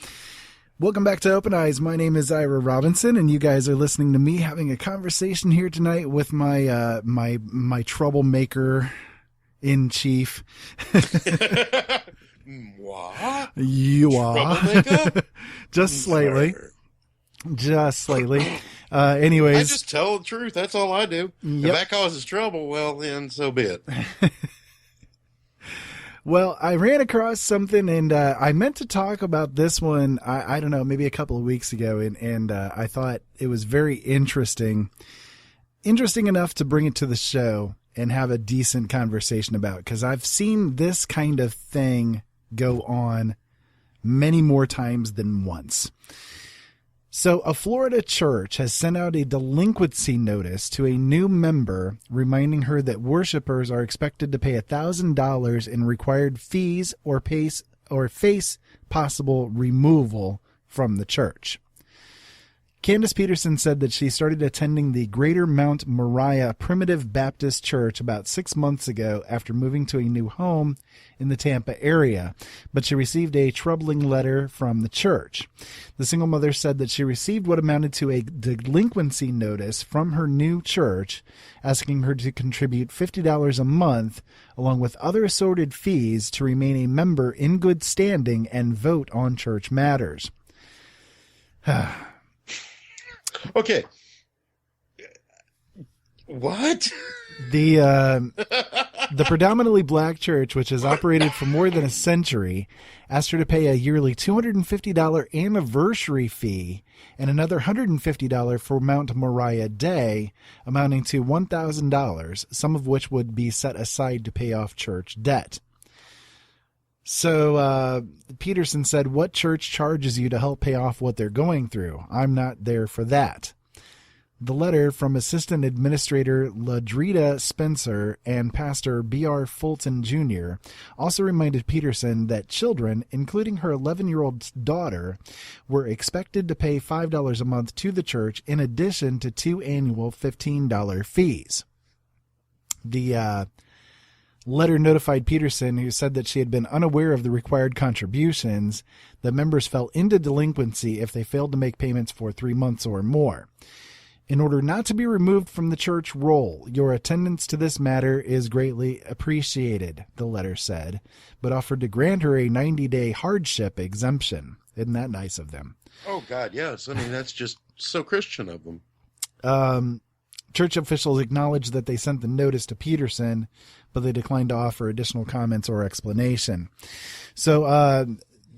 Speaker 6: welcome back to Open Eyes. My name is Ira Robinson, and you guys are listening to me having a conversation here tonight with my my troublemaker in chief.
Speaker 13: What?
Speaker 6: You are. Just slightly. Just slightly. Anyways.
Speaker 13: I just tell the truth. That's all I do.
Speaker 6: Yep.
Speaker 13: If that causes trouble, well, then so be it.
Speaker 6: Well, I ran across something, and I meant to talk about this one, I don't know, maybe a couple of weeks ago, and I thought it was very interesting enough to bring it to the show and have a decent conversation about, because I've seen this kind of thing go on many more times than once. So a Florida church has sent out a delinquency notice to a new member, reminding her that worshipers are expected to pay $1,000 in required fees or face possible removal from the church. Candace Peterson said that she started attending the Greater Mount Moriah Primitive Baptist Church about 6 months ago after moving to a new home in the Tampa area, but she received a troubling letter from the church. The single mother said that she received what amounted to a delinquency notice from her new church, asking her to contribute $50 a month, along with other assorted fees, to remain a member in good standing and vote on church matters.
Speaker 13: Okay. What?
Speaker 6: The predominantly black church, which has operated for more than a century, asked her to pay a yearly $250 anniversary fee and another $150 for Mount Moriah Day, amounting to $1,000, some of which would be set aside to pay off church debt. So Peterson said, "What church charges you to help pay off what they're going through? I'm not there for that." The letter from Assistant Administrator Ladrita Spencer and Pastor B.R. Fulton Jr. also reminded Peterson that children, including her 11-year-old daughter, were expected to pay $5 a month to the church in addition to 2 annual $15 fees. The letter notified Peterson, who said that she had been unaware of the required contributions, that members fell into delinquency if they failed to make payments for 3 months or more. In order not to be removed from the church roll, your attendance to this matter is greatly appreciated, the letter said, but offered to grant her a 90-day hardship exemption. Isn't that nice of them?
Speaker 13: Oh, God, yes. I mean, that's just so Christian of them.
Speaker 6: Church officials acknowledged that they sent the notice to Peterson, but they declined to offer additional comments or explanation. So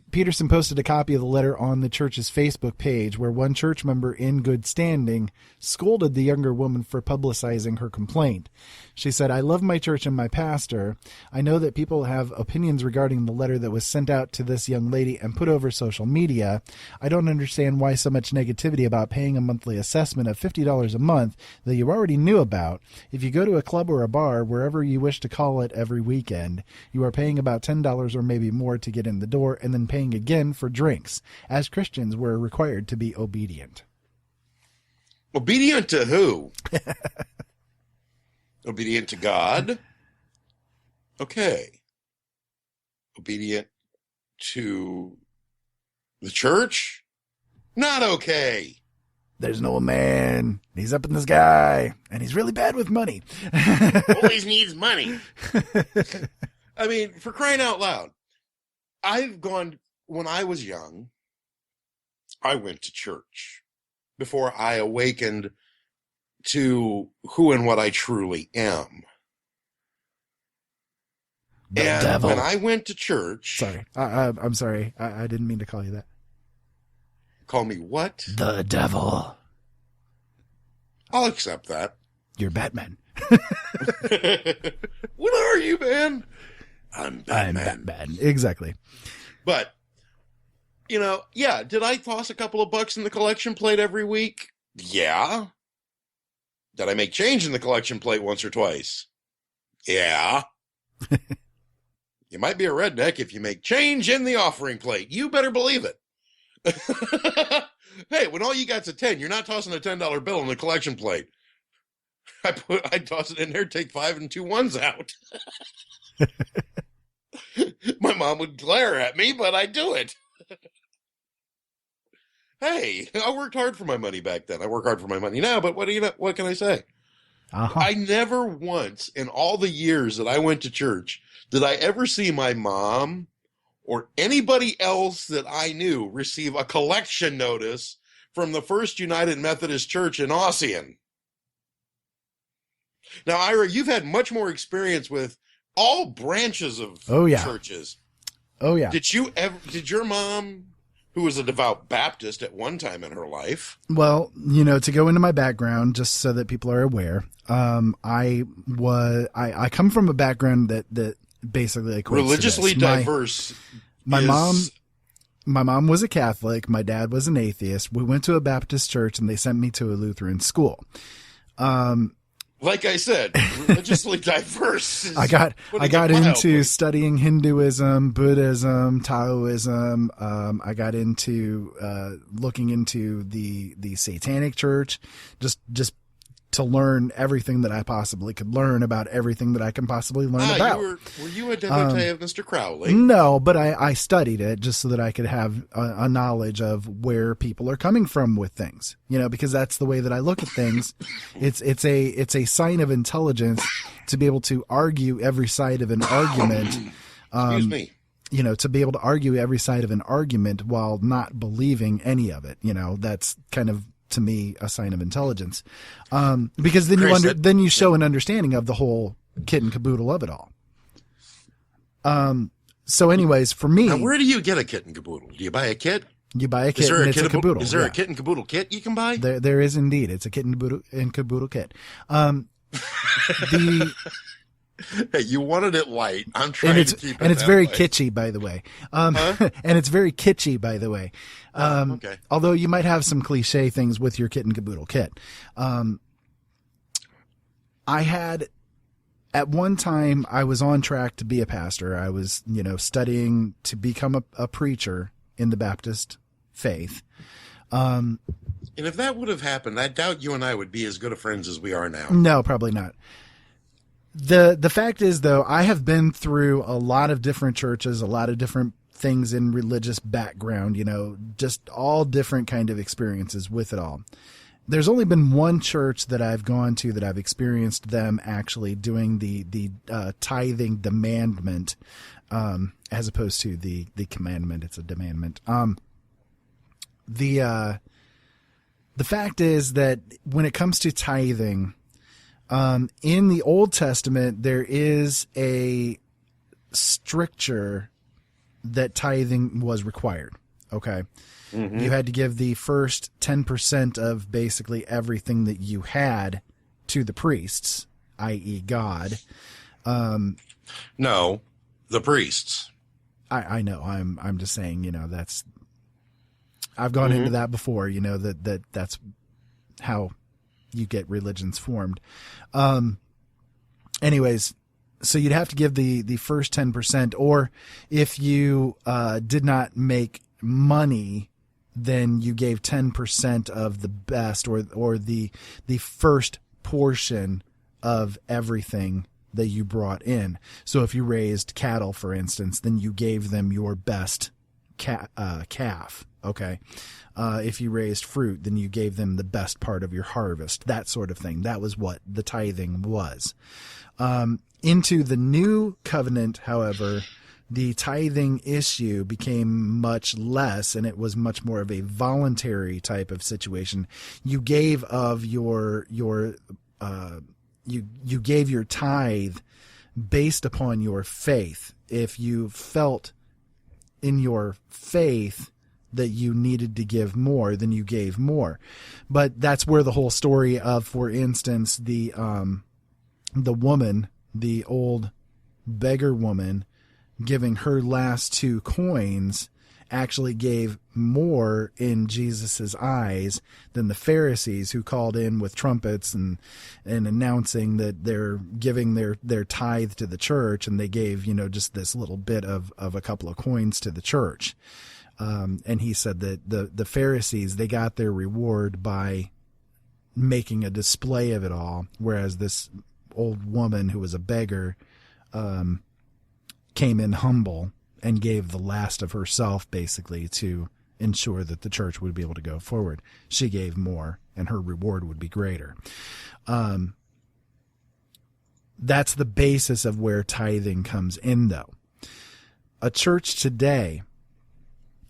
Speaker 6: Peterson posted a copy of the letter on the church's Facebook page, where one church member in good standing scolded the younger woman for publicizing her complaint. She said, "I love my church and my pastor. I know that people have opinions regarding the letter that was sent out to this young lady and put over social media. I don't understand why so much negativity about paying a monthly assessment of $50 a month that you already knew about. If you go to a club or a bar, wherever you wish to call it, every weekend, you are paying about $10 or maybe more to get in the door and then paying again for drinks. As Christians, we're required to be obedient."
Speaker 13: Obedient to who? Obedient to God? Okay. Obedient to the church? Not okay.
Speaker 6: There's no man. He's up in the sky, and he's really bad with money.
Speaker 13: Always needs money. I mean, for crying out loud. When I was young, I went to church before I awakened to who and what I truly am.
Speaker 6: The devil.
Speaker 13: When I went to church...
Speaker 6: Sorry. I'm sorry. I didn't mean to call you that.
Speaker 13: Call me what?
Speaker 6: The devil.
Speaker 13: I'll accept that.
Speaker 6: You're Batman.
Speaker 13: What are you, man? I'm Batman.
Speaker 6: I'm Batman. Exactly.
Speaker 13: But Yeah, did I toss a couple of bucks in the collection plate every week? Yeah. Did I make change in the collection plate once or twice? Yeah. You might be a redneck if you make change in the offering plate. You better believe it. Hey, when all you got's a 10, you're not tossing a $10 bill in the collection plate. I toss it in there, take 5 and 2 ones out. My mom would glare at me, but I do it. Hey, I worked hard for my money back then. I work hard for my money now, but what can I say?
Speaker 6: Uh-huh.
Speaker 13: I never once in all the years that I went to church did I ever see my mom or anybody else that I knew receive a collection notice from the First United Methodist Church in Ossian. Now, Ira, you've had much more experience with all branches of churches.
Speaker 6: Oh, yeah.
Speaker 13: Did your mom, who was a devout Baptist at one time in her life?
Speaker 6: Well, to go into my background, just so that people are aware, I come from a background that basically equates
Speaker 13: religiously
Speaker 6: to this.
Speaker 13: diverse.
Speaker 6: My mom was a Catholic. My dad was an atheist. We went to a Baptist church, and they sent me to a Lutheran school.
Speaker 13: Like I said, religiously diverse.
Speaker 6: I got into studying Hinduism, Buddhism, Taoism. I got into looking into the Satanic Church, just to learn everything that I possibly could learn about everything that I can possibly learn about.
Speaker 13: Were you a devotee of Mr. Crowley?
Speaker 6: No, but I studied it just so that I could have a knowledge of where people are coming from with things, because that's the way that I look at things. It's a sign of intelligence to be able to argue every side of an argument.
Speaker 13: Excuse me.
Speaker 6: To be able to argue every side of an argument while not believing any of it, that's kind of, to me, a sign of intelligence, because then you show an understanding of the whole kit and caboodle of it all. So, anyways, for me,
Speaker 13: now, where do you get a kit and caboodle? Do you buy a kit?
Speaker 6: You buy a kit, and it's a caboodle.
Speaker 13: Is there a kit and caboodle kit you can buy?
Speaker 6: There is indeed. It's a kit and caboodle kit.
Speaker 13: Hey, you wanted it light. I'm trying to keep it.
Speaker 6: And it's very kitschy, by the way. And it's very kitschy, by the way.
Speaker 13: Okay.
Speaker 6: Although you might have some cliche things with your kit and caboodle kit. I had, at one time, I was on track to be a pastor. I was, studying to become a preacher in the Baptist faith.
Speaker 13: And if that would have happened, I doubt you and I would be as good of friends as we are now.
Speaker 6: No, probably not. The fact is, though, I have been through a lot of different churches, a lot of different things in religious background, just all different kind of experiences with it all. There's only been one church that I've gone to that I've experienced them actually doing the tithing demandment, as opposed to the commandment. It's a demandment. The fact is that when it comes to tithing, in the Old Testament, there is a stricture that tithing was required. Okay. Mm-hmm. You had to give the first 10% of basically everything that you had to the priests, i.e. God.
Speaker 13: No, the priests.
Speaker 6: I know. I'm just saying, that's, I've gone into that before, that's how you get religions formed. Anyways, so you'd have to give the first 10%, or if you did not make money, then you gave 10% of the best, or the first portion of everything that you brought in. So if you raised cattle, for instance, then you gave them your best calf. Okay. If you raised fruit, then you gave them the best part of your harvest, that sort of thing. That was what the tithing was. Into the new covenant, however, the tithing issue became much less, and it was much more of a voluntary type of situation. You gave of you gave your tithe based upon your faith. If you felt in your faith that you needed to give more, then you gave more. But that's where the whole story of, for instance, the woman, the old beggar woman, giving her last 2 coins actually gave more in Jesus's eyes than the Pharisees, who called in with trumpets and announcing that they're giving their tithe to the church, and they gave, just this little bit of a couple of coins to the church. And he said that the Pharisees, they got their reward by making a display of it all, whereas this old woman who was a beggar came in humble and gave the last of herself, basically, to ensure that the church would be able to go forward. She gave more, and her reward would be greater. That's the basis of where tithing comes in, though. A church today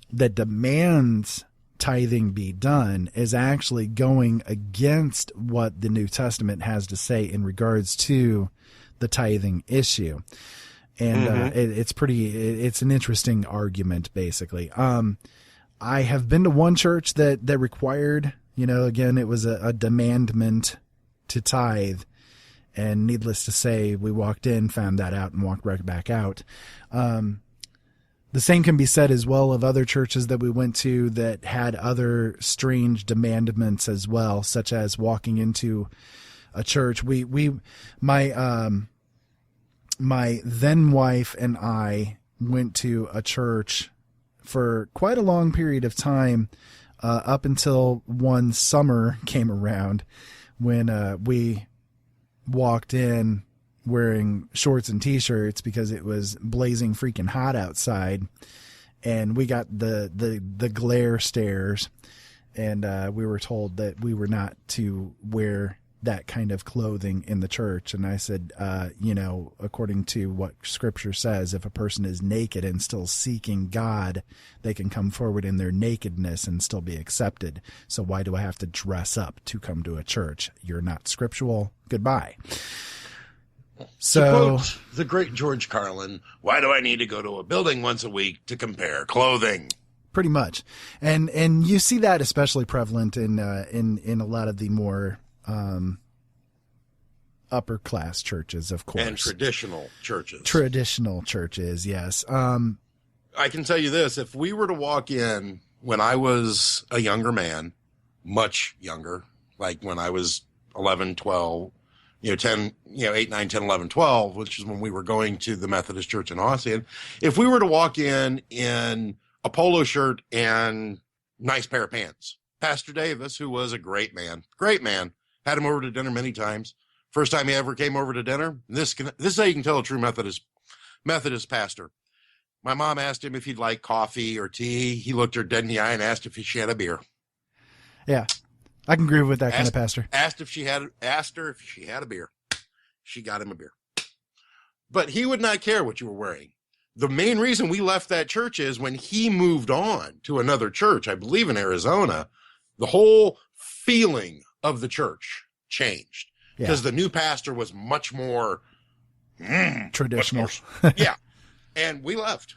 Speaker 6: that demands tithing be done is actually going against what the New Testament has to say in regards to the tithing issue. And it's an interesting argument, basically. I have been to one church that required, again, it was a demandment to tithe. And needless to say, we walked in, found that out, and walked right back out. The same can be said as well of other churches that we went to that had other strange demandments as well, such as walking into a church. My then wife and I went to a church for quite a long period of time, up until one summer came around when we walked in wearing shorts and t-shirts because it was blazing freaking hot outside, and we got the glare stares, and we were told that we were not to wear that kind of clothing in the church. And I said, according to what Scripture says, if a person is naked and still seeking God, they can come forward in their nakedness and still be accepted. So why do I have to dress up to come to a church? You're not scriptural. Goodbye. So,
Speaker 13: to quote the great George Carlin, why do I need to go to a building once a week to compare clothing?
Speaker 6: Pretty much. And you see that especially prevalent in a lot of the more upper class churches, of course.
Speaker 13: And traditional churches.
Speaker 6: Traditional churches, yes.
Speaker 13: I can tell you this, if we were to walk in when I was a younger man, much younger, like when I was 11, 12, 10, 8, 9, 10, 11, 12, which is when we were going to the Methodist Church in Ossian. If we were to walk in a polo shirt and nice pair of pants, Pastor Davis, who was a great man, had him over to dinner many times. First time he ever came over to dinner. This is how you can tell a true Methodist pastor. My mom asked him if he'd like coffee or tea. He looked her dead in the eye and asked if she had a beer.
Speaker 6: Yeah. I can agree with that kind of pastor.
Speaker 13: Asked her if she had a beer. She got him a beer. But he would not care what you were wearing. The main reason we left that church is when he moved on to another church, I believe in Arizona, the whole feeling of the church changed because the new pastor was much more
Speaker 6: traditional.
Speaker 13: Yeah. And we left.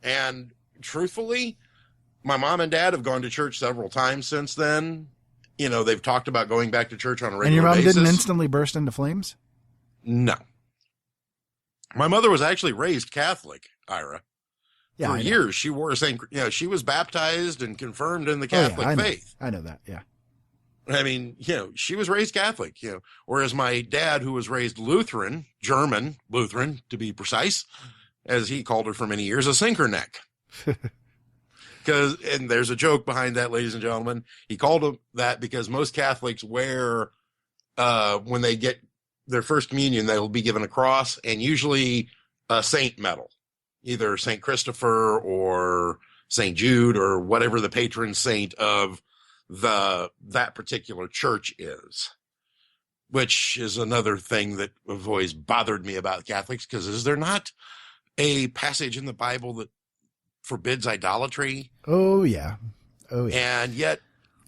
Speaker 13: And truthfully, my mom and dad have gone to church several times since then. They've talked about going back to church on a regular basis.
Speaker 6: And your mom didn't instantly burst into flames?
Speaker 13: No. My mother was actually raised Catholic, Ira.
Speaker 6: Yeah,
Speaker 13: for years, she wore a Saint. She was baptized and confirmed in the Catholic faith.
Speaker 6: I know that. Yeah.
Speaker 13: I mean, she was raised Catholic. Whereas my dad, who was raised Lutheran, German Lutheran to be precise, as he called her for many years, a sinker neck. And there's a joke behind that, ladies and gentlemen. He called him that because most Catholics wear, when they get their first communion, they'll be given a cross and usually a saint medal, either St. Christopher or St. Jude or whatever the patron saint of that particular church is, which is another thing that have always bothered me about Catholics, because is there not a passage in the Bible that forbids idolatry?
Speaker 6: Oh yeah.
Speaker 13: And yet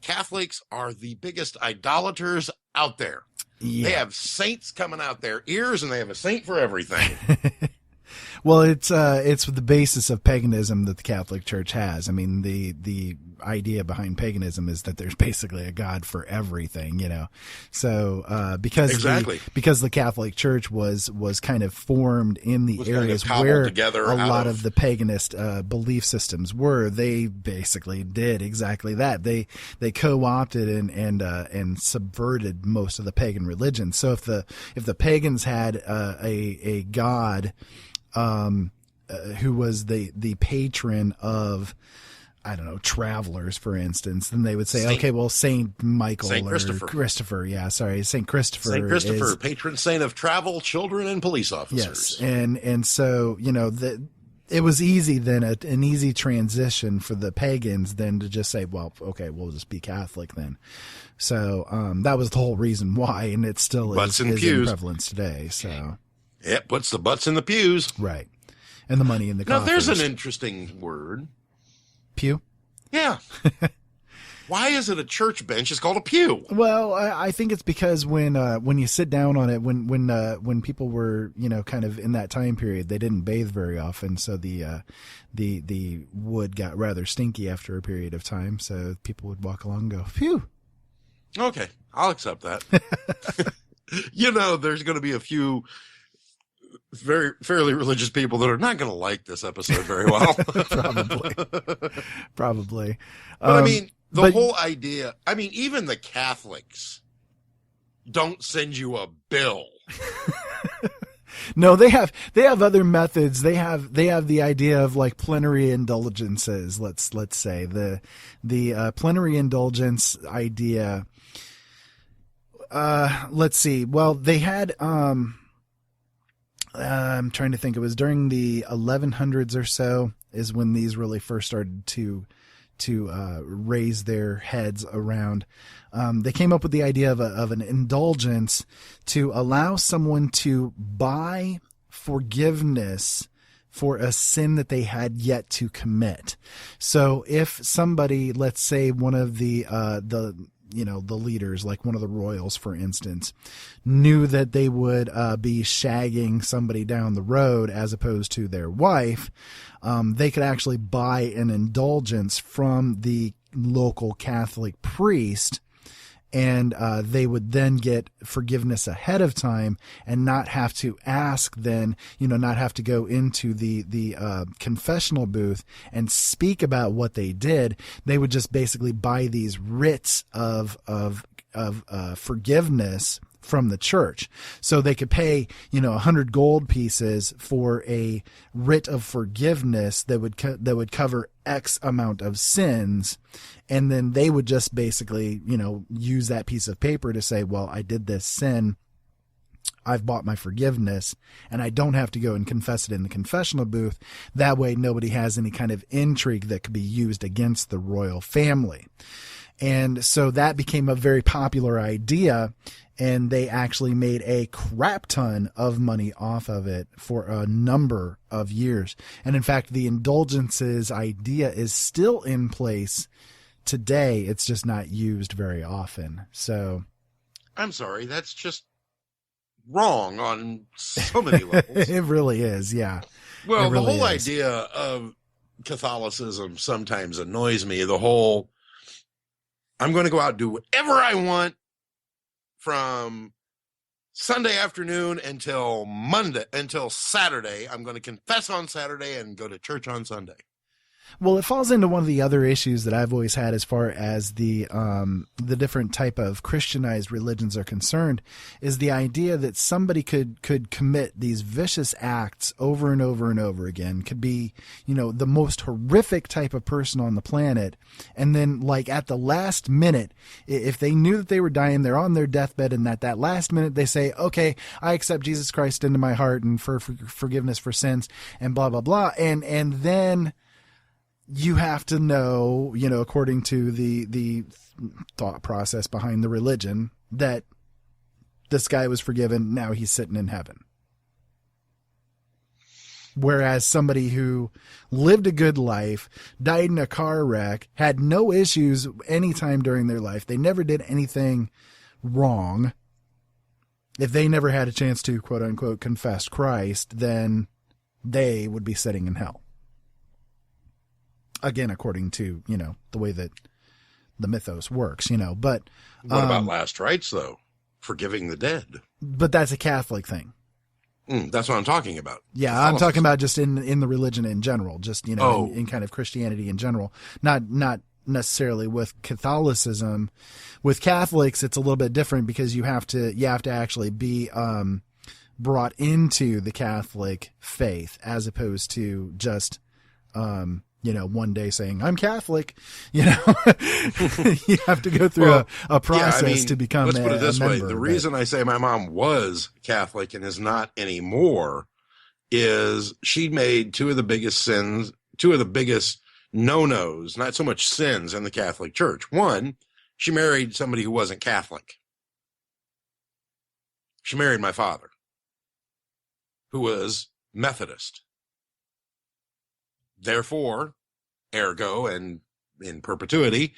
Speaker 13: Catholics are the biggest idolaters out there. Yeah. They have saints coming out their ears, and they have a saint for everything.
Speaker 6: Well, it's the basis of paganism that the Catholic Church has. I mean, the idea behind paganism is that there's basically a God for everything, you know. So because the Catholic Church was kind of formed in the areas where a lot of the paganist belief systems were, they basically did exactly that. They co-opted and subverted most of the pagan religions. So if the pagans had a god who was the patron of, I don't know, travelers, for instance, then they would say, Saint Michael
Speaker 13: Saint
Speaker 6: or Christopher. Yeah, sorry, Saint Christopher.
Speaker 13: Saint Christopher, patron saint of travel, children, and police officers.
Speaker 6: Yes, and so, you know, it was easy then, an easy transition for the pagans then to just say, well, okay, we'll just be Catholic then. So that was the whole reason why, and it still is in prevalence today. So
Speaker 13: it puts the butts in the pews,
Speaker 6: right, and the money in the coffers.
Speaker 13: Now there's an interesting word.
Speaker 6: Pew?
Speaker 13: Yeah. Why is it a church bench is called a pew?
Speaker 6: Well, I think it's because when you sit down on it, when people were, you know, kind of in that time period, they didn't bathe very often, so the wood got rather stinky after a period of time. So people would walk along and go, phew.
Speaker 13: Okay, I'll accept that. You know, there's going to be a few fairly religious people that are not going to like this episode very well.
Speaker 6: Probably.
Speaker 13: But I mean, the whole idea, I mean, even the Catholics don't send you a bill.
Speaker 6: No, they have other methods. They have the idea of like plenary indulgences. Let's say the plenary indulgence idea. Let's see. Well, they had, I'm trying to think. It was during the 1100s or so is when these really first started to raise their heads around. They came up with the idea of an indulgence to allow someone to buy forgiveness for a sin that they had yet to commit. So if somebody, let's say one of the leaders, like one of the royals, for instance, knew that they would be shagging somebody down the road as opposed to their wife, they could actually buy an indulgence from the local Catholic priest, and they would then get forgiveness ahead of time and not have to ask then, not have to go into the confessional booth and speak about what they did. They would just basically buy these writs of forgiveness from the church. So they could pay, 100 gold pieces for a writ of forgiveness that would cover X amount of sins. And then they would just basically, use that piece of paper to say, well, I did this sin. I've bought my forgiveness, and I don't have to go and confess it in the confessional booth. That way nobody has any kind of intrigue that could be used against the royal family. And so that became a very popular idea, and they actually made a crap ton of money off of it for a number of years. And in fact, the indulgences idea is still in place today. It's just not used very often. So
Speaker 13: I'm sorry, that's just wrong on so many levels.
Speaker 6: It really is, yeah.
Speaker 13: Well, the whole idea of Catholicism sometimes annoys me. The whole, I'm going to go out and do whatever I want from Sunday afternoon until Saturday. I'm going to confess on Saturday and go to church on Sunday.
Speaker 6: Well, it falls into one of the other issues that I've always had as far as the different type of Christianized religions are concerned, is the idea that somebody could commit these vicious acts over and over and over again, could be, the most horrific type of person on the planet. And then like at the last minute, if they knew that they were dying, they're on their deathbed, and at that last minute they say, okay, I accept Jesus Christ into my heart and for forgiveness for sins and blah, blah, blah. And then you have to know, according to the thought process behind the religion, that this guy was forgiven. Now he's sitting in heaven. Whereas somebody who lived a good life, died in a car wreck, had no issues anytime during their life, they never did anything wrong. If they never had a chance to, quote unquote, confess Christ, then they would be sitting in hell. Again, according to, the way that the mythos works, but.
Speaker 13: What about last rites though? Forgiving the dead.
Speaker 6: But that's a Catholic thing.
Speaker 13: That's what I'm talking about.
Speaker 6: Yeah. I'm talking about just in the religion in general, just, in kind of Christianity in general, not necessarily with Catholicism. With Catholics, it's a little bit different because you have to actually be, brought into the Catholic faith as opposed to just, one day saying I'm Catholic, you have to go through a process to become
Speaker 13: let's put it this way.
Speaker 6: member.
Speaker 13: The reason I say my mom was Catholic and is not anymore is she made two of the biggest no-nos, not so much sins in the Catholic Church. One, she married somebody who wasn't Catholic. She married my father, who was Methodist. Therefore, ergo, and in perpetuity,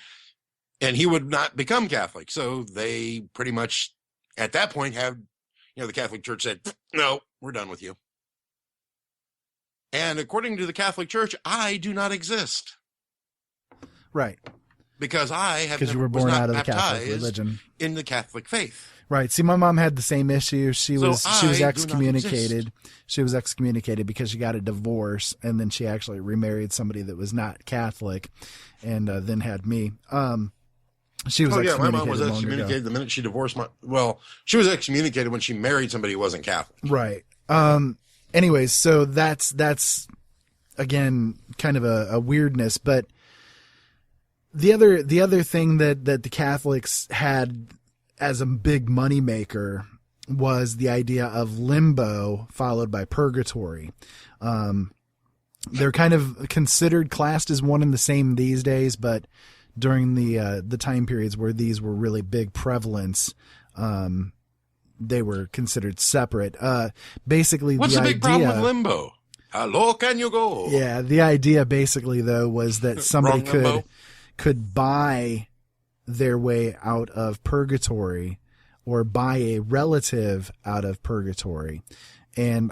Speaker 13: and he would not become Catholic. So they pretty much, at that point, the Catholic Church said, no, we're done with you. And according to the Catholic Church, I do not exist.
Speaker 6: Right.
Speaker 13: Because
Speaker 6: you were born out of the Catholic religion.
Speaker 13: In the Catholic faith.
Speaker 6: Right. See, my mom had the same issue. She was excommunicated. She was excommunicated because she got a divorce, and then she actually remarried somebody that was not Catholic, and then had me. She was excommunicated.
Speaker 13: My mom was excommunicated the minute she divorced she was excommunicated when she married somebody who wasn't Catholic.
Speaker 6: Right. Anyways, so that's again kind of a weirdness, but the other thing that the Catholics had as a big moneymaker was the idea of limbo followed by purgatory. They're kind of classed as one and the same these days, but during the time periods where these were really big prevalence, they were considered separate. Basically,
Speaker 13: what's the big problem with limbo? How low can you go?
Speaker 6: Yeah, the idea basically though was that somebody could buy their way out of purgatory or buy a relative out of purgatory. And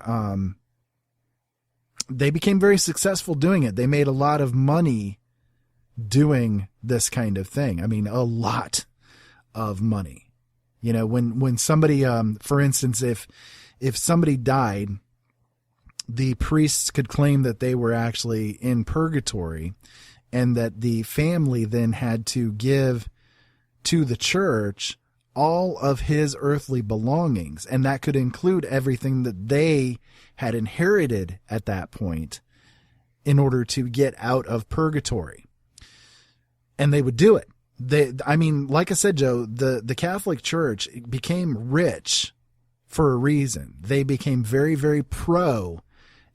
Speaker 6: they became very successful doing it. They made a lot of money doing this kind of thing. I mean, a lot of money. When somebody, for instance, if somebody died, the priests could claim that they were actually in purgatory, and that the family then had to give to the church all of his earthly belongings. And that could include everything that they had inherited at that point in order to get out of purgatory. And they would do it. Like I said, Joe, the Catholic Church became rich for a reason. They became very, very pro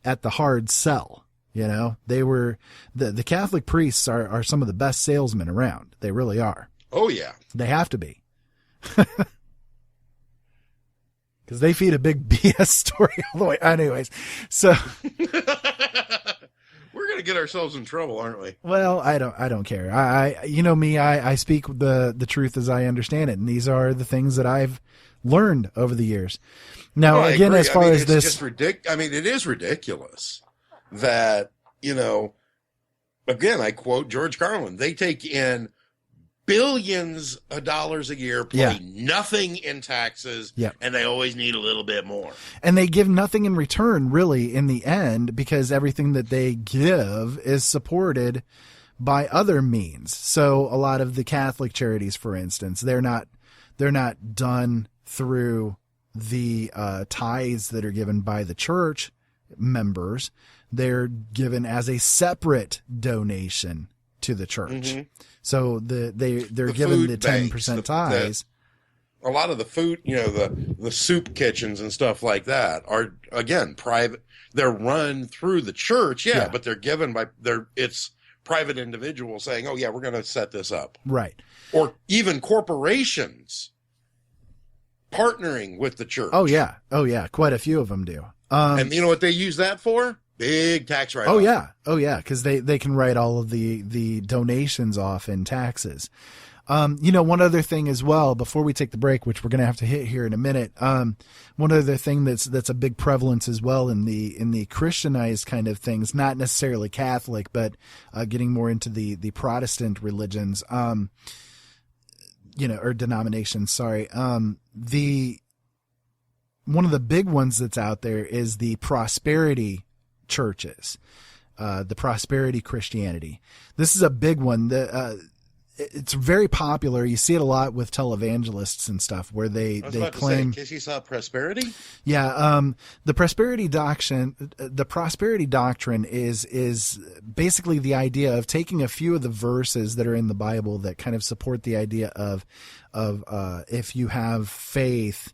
Speaker 6: at the hard sell. They were the Catholic priests are some of the best salesmen around. They really are.
Speaker 13: Oh yeah.
Speaker 6: They have to be. Because they feed a big BS story all the way. Anyways, so
Speaker 13: we're going to get ourselves in trouble, aren't we?
Speaker 6: Well, I don't care. I speak the truth as I understand it. And these are the things that I've learned over the years. Now, again, as far as this,
Speaker 13: just it is ridiculous that, again, I quote George Carlin, they take in billions of dollars a year, pay nothing in taxes, and they always need a little bit more.
Speaker 6: And they give nothing in return, really, in the end, because everything that they give is supported by other means. So a lot of the Catholic charities, for instance, they're not done through the tithes that are given by the church members. They're given as a separate donation to the church. Mm-hmm. So they're given the 10% tithes.
Speaker 13: A lot of the food, the soup kitchens and stuff like that are, again, private. They're run through the church, but they're given it's private individuals saying, oh yeah, we're going to set this up.
Speaker 6: Right.
Speaker 13: Or even corporations partnering with the church.
Speaker 6: Oh yeah. Quite a few of them do.
Speaker 13: And you know what they use that for? Big tax write-off.
Speaker 6: Oh yeah, because they can write all of the donations off in taxes. One other thing as well, before we take the break, which we're going to have to hit here in a minute. One other thing that's a big prevalence as well in the Christianized kind of things, not necessarily Catholic, but getting more into the Protestant religions, or denominations. Sorry. One of the big ones that's out there is the prosperity churches, the prosperity Christianity. This is a big one. It's very popular. You see it a lot with televangelists and stuff where they claim.
Speaker 13: In case you saw prosperity.
Speaker 6: Yeah. The prosperity doctrine is basically the idea of taking a few of the verses that are in the Bible that kind of support the idea of if you have faith,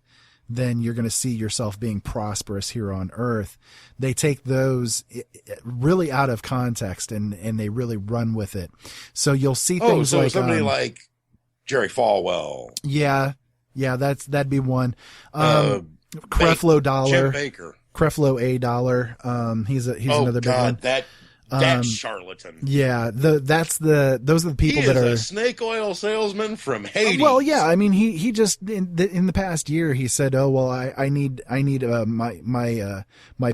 Speaker 6: then you're going to see yourself being prosperous here on earth. They take those really out of context and they really run with it. So you'll see things like
Speaker 13: somebody like Jerry Falwell.
Speaker 6: Yeah, that'd be one. Creflo Dollar.
Speaker 13: Jim Baker.
Speaker 6: Creflo A. Dollar. He's another big one.
Speaker 13: That charlatan.
Speaker 6: Yeah, those are the people that are
Speaker 13: a snake oil salesman from Hades.
Speaker 6: Well, yeah, I mean, he just in the past year he said, "Oh well, I need my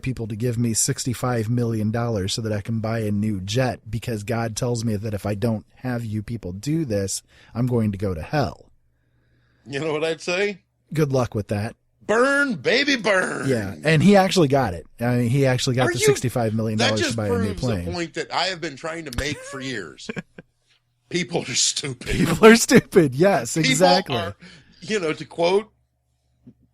Speaker 6: people to give me $65 million so that I can buy a new jet because God tells me that if I don't have you people do this, I'm going to go to hell."
Speaker 13: You know what I'd say?
Speaker 6: Good luck with that.
Speaker 13: Burn, baby, burn.
Speaker 6: Yeah, and he actually got it. I mean, he actually got the $65 million to buy a new plane. That just proves
Speaker 13: the point that I have been trying to make for years. People are stupid.
Speaker 6: People are stupid. Yes, exactly.
Speaker 13: People are, to quote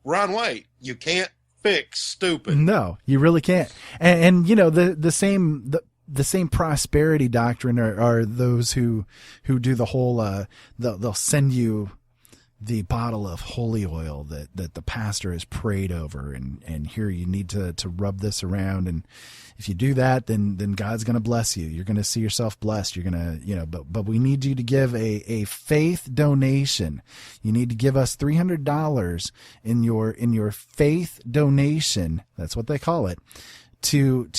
Speaker 13: Ron White, you can't fix stupid.
Speaker 6: No, you really can't. And the same prosperity doctrine are those who do the whole. They'll send you the bottle of holy oil that the pastor has prayed over, and here you need to rub this around, and if you do that, then God's going to bless you. You're going to see yourself blessed. You're going to, but we need you to give a faith donation. You need to give us $300 in your faith donation. That's what they call it, to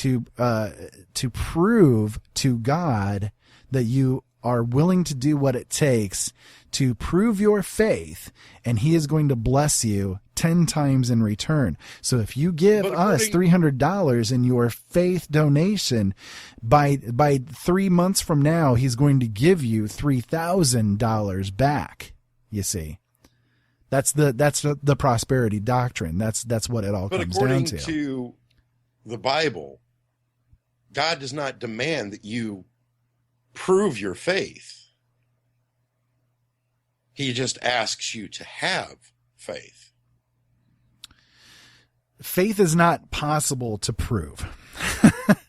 Speaker 6: prove to God that you are willing to do what it takes to prove your faith, and he is going to bless you 10 times in return. So if you give us $300 in your faith donation, by 3 months from now, he's going to give you $3,000 back. You see, that's the prosperity doctrine. That's what it all comes down to.
Speaker 13: But according to the Bible, God does not demand that you prove your faith. He just asks you to have faith.
Speaker 6: Faith is not possible to prove.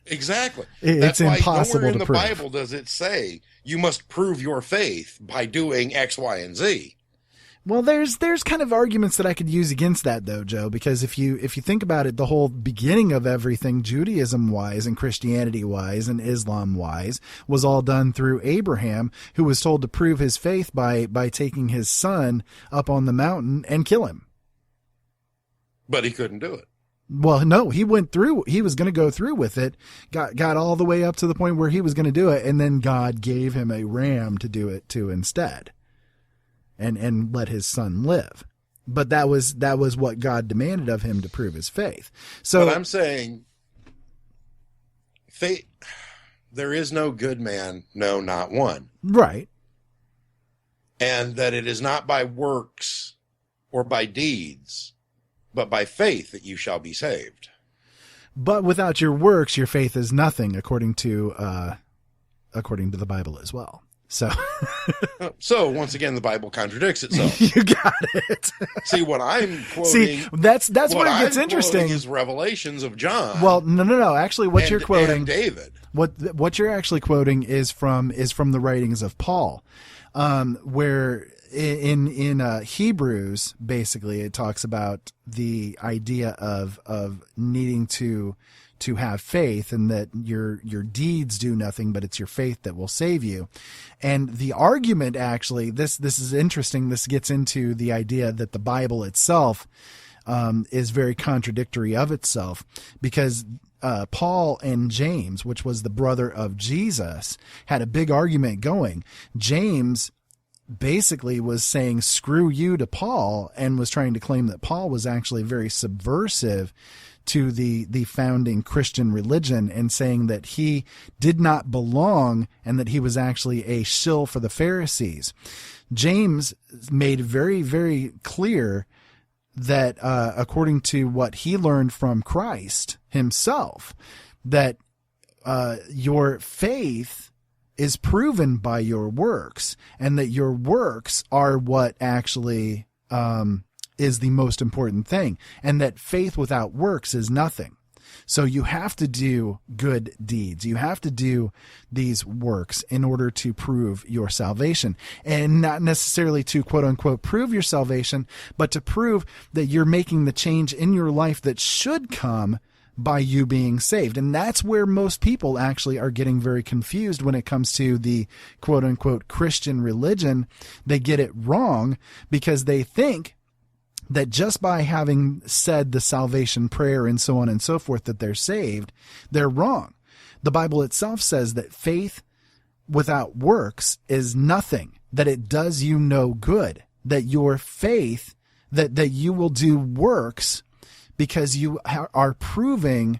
Speaker 13: Exactly.
Speaker 6: It's impossible
Speaker 13: nowhere in
Speaker 6: to
Speaker 13: the
Speaker 6: prove.
Speaker 13: Bible does it say you must prove your faith by doing X, Y, and Z.
Speaker 6: Well, there's kind of arguments that I could use against that, though, Joe, because if you think about it, the whole beginning of everything, Judaism-wise and Christianity-wise and Islam-wise, was all done through Abraham, who was told to prove his faith by taking his son up on the mountain and kill him.
Speaker 13: But he couldn't do it.
Speaker 6: Well, no, he went through. He was going to go through with it, got all the way up to the point where he was going to do it, and then God gave him a ram to do it to instead. And let his son live. But that was what God demanded of him to prove his faith. So
Speaker 13: but I'm saying faith, there is no good man, no, not one.
Speaker 6: Right.
Speaker 13: And that it is not by works or by deeds, but by faith that you shall be saved.
Speaker 6: But without your works, your faith is nothing, according to the Bible as well. So
Speaker 13: once again, the Bible contradicts itself.
Speaker 6: You got it.
Speaker 13: See what I'm quoting.
Speaker 6: See, that's where it gets interesting.
Speaker 13: Is Revelations of John.
Speaker 6: Well, no. Actually, what you're quoting,
Speaker 13: and David.
Speaker 6: What you're actually quoting is from the writings of Paul, where in Hebrews, basically, it talks about the idea of needing to have faith, and that your deeds do nothing, but it's your faith that will save you. And the argument, actually, this is interesting. This gets into the idea that the Bible itself is very contradictory of itself, because Paul and James, which was the brother of Jesus, had a big argument going. James basically was saying screw you to Paul and was trying to claim that Paul was actually very subversive to the founding Christian religion and saying that he did not belong and that he was actually a shill for the Pharisees. James made very, very clear that according to what he learned from Christ himself, that your faith is proven by your works, and that your works are what actually is the most important thing, and that faith without works is nothing. So you have to do good deeds. You have to do these works in order to prove your salvation, and not necessarily to quote unquote prove your salvation, but to prove that you're making the change in your life that should come by you being saved. And that's where most people actually are getting very confused when it comes to the quote unquote Christian religion. They get it wrong because they think that just by having said the salvation prayer and so on and so forth that they're saved. They're wrong. The Bible itself says that faith without works is nothing, that it does you no good, that your faith, that you will do works because you are proving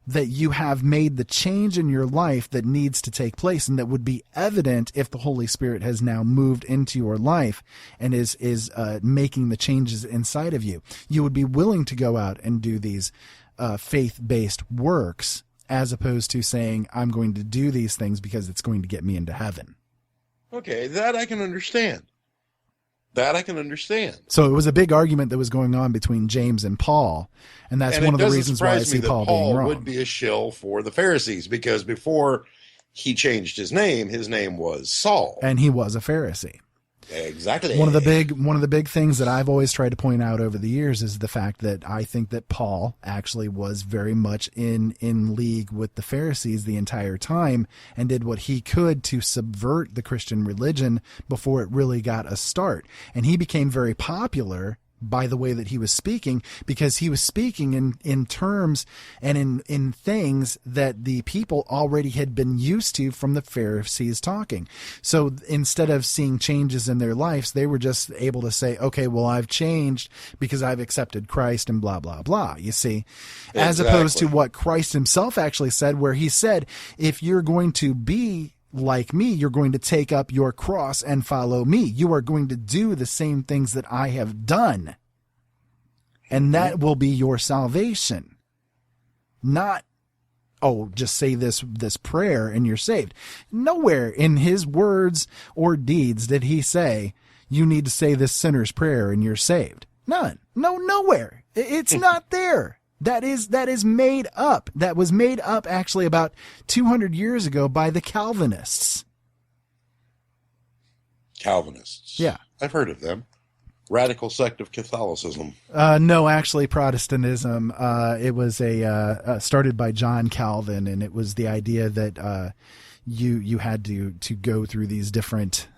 Speaker 6: that you have made the change in your life that needs to take place, and that would be evident if the Holy Spirit has now moved into your life and is making the changes inside of you. You would be willing to go out and do these faith-based works, as opposed to saying, I'm going to do these things because it's going to get me into heaven.
Speaker 13: Okay, that I can understand. That I can understand.
Speaker 6: So it was a big argument that was going on between James and Paul, and that's one of the reasons why I see Paul being wrong.
Speaker 13: Would be a shill for the Pharisees, because before he changed his name was Saul,
Speaker 6: and he was a Pharisee.
Speaker 13: Exactly.
Speaker 6: One of the big things that I've always tried to point out over the years is the fact that I think that Paul actually was very much in league with the Pharisees the entire time, and did what he could to subvert the Christian religion before it really got a start. And he became very popular by the way that he was speaking, because he was speaking in terms and in things that the people already had been used to from the Pharisees talking. So instead of seeing changes in their lives, they were just able to say, okay, well, I've changed because I've accepted Christ and blah, blah, blah, you see, as opposed to what Christ himself actually said, where he said, if you're going to be like me, you're going to take up your cross and follow me. You are going to do the same things that I have done. And that will be your salvation. Not, oh, just say this prayer and you're saved. Nowhere in his words or deeds did he say, you need to say this sinner's prayer and you're saved. None. No, nowhere. It's not there. That is made up. That was made up actually about 200 years ago by the Calvinists.
Speaker 13: Calvinists.
Speaker 6: Yeah.
Speaker 13: I've heard of them. Radical sect of Catholicism.
Speaker 6: No, actually Protestantism. It was started by John Calvin, and it was the idea that you had to go through these different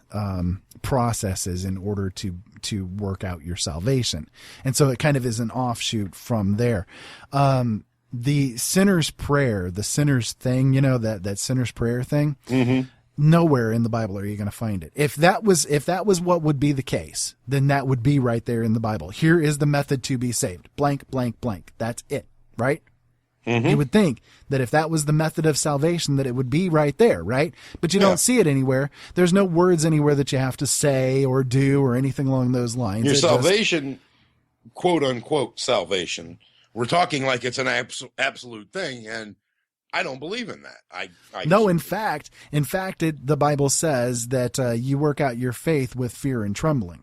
Speaker 6: processes in order to work out your salvation. And so it kind of is an offshoot from there. The sinner's prayer, the sinner's thing, that sinner's prayer thing, nowhere in the Bible are you going to find it. If that was what would be the case, then that would be right there in the Bible. Here is the method to be saved. Blank, blank, blank. That's it, right? You would think that if that was the method of salvation, that it would be right there, right? But you don't see it anywhere. There's no words anywhere that you have to say or do or anything along those lines.
Speaker 13: Your salvation, quote unquote salvation, we're talking like it's an absolute thing, and I don't believe in that.
Speaker 6: No, in fact, the Bible says that you work out your faith with fear and trembling.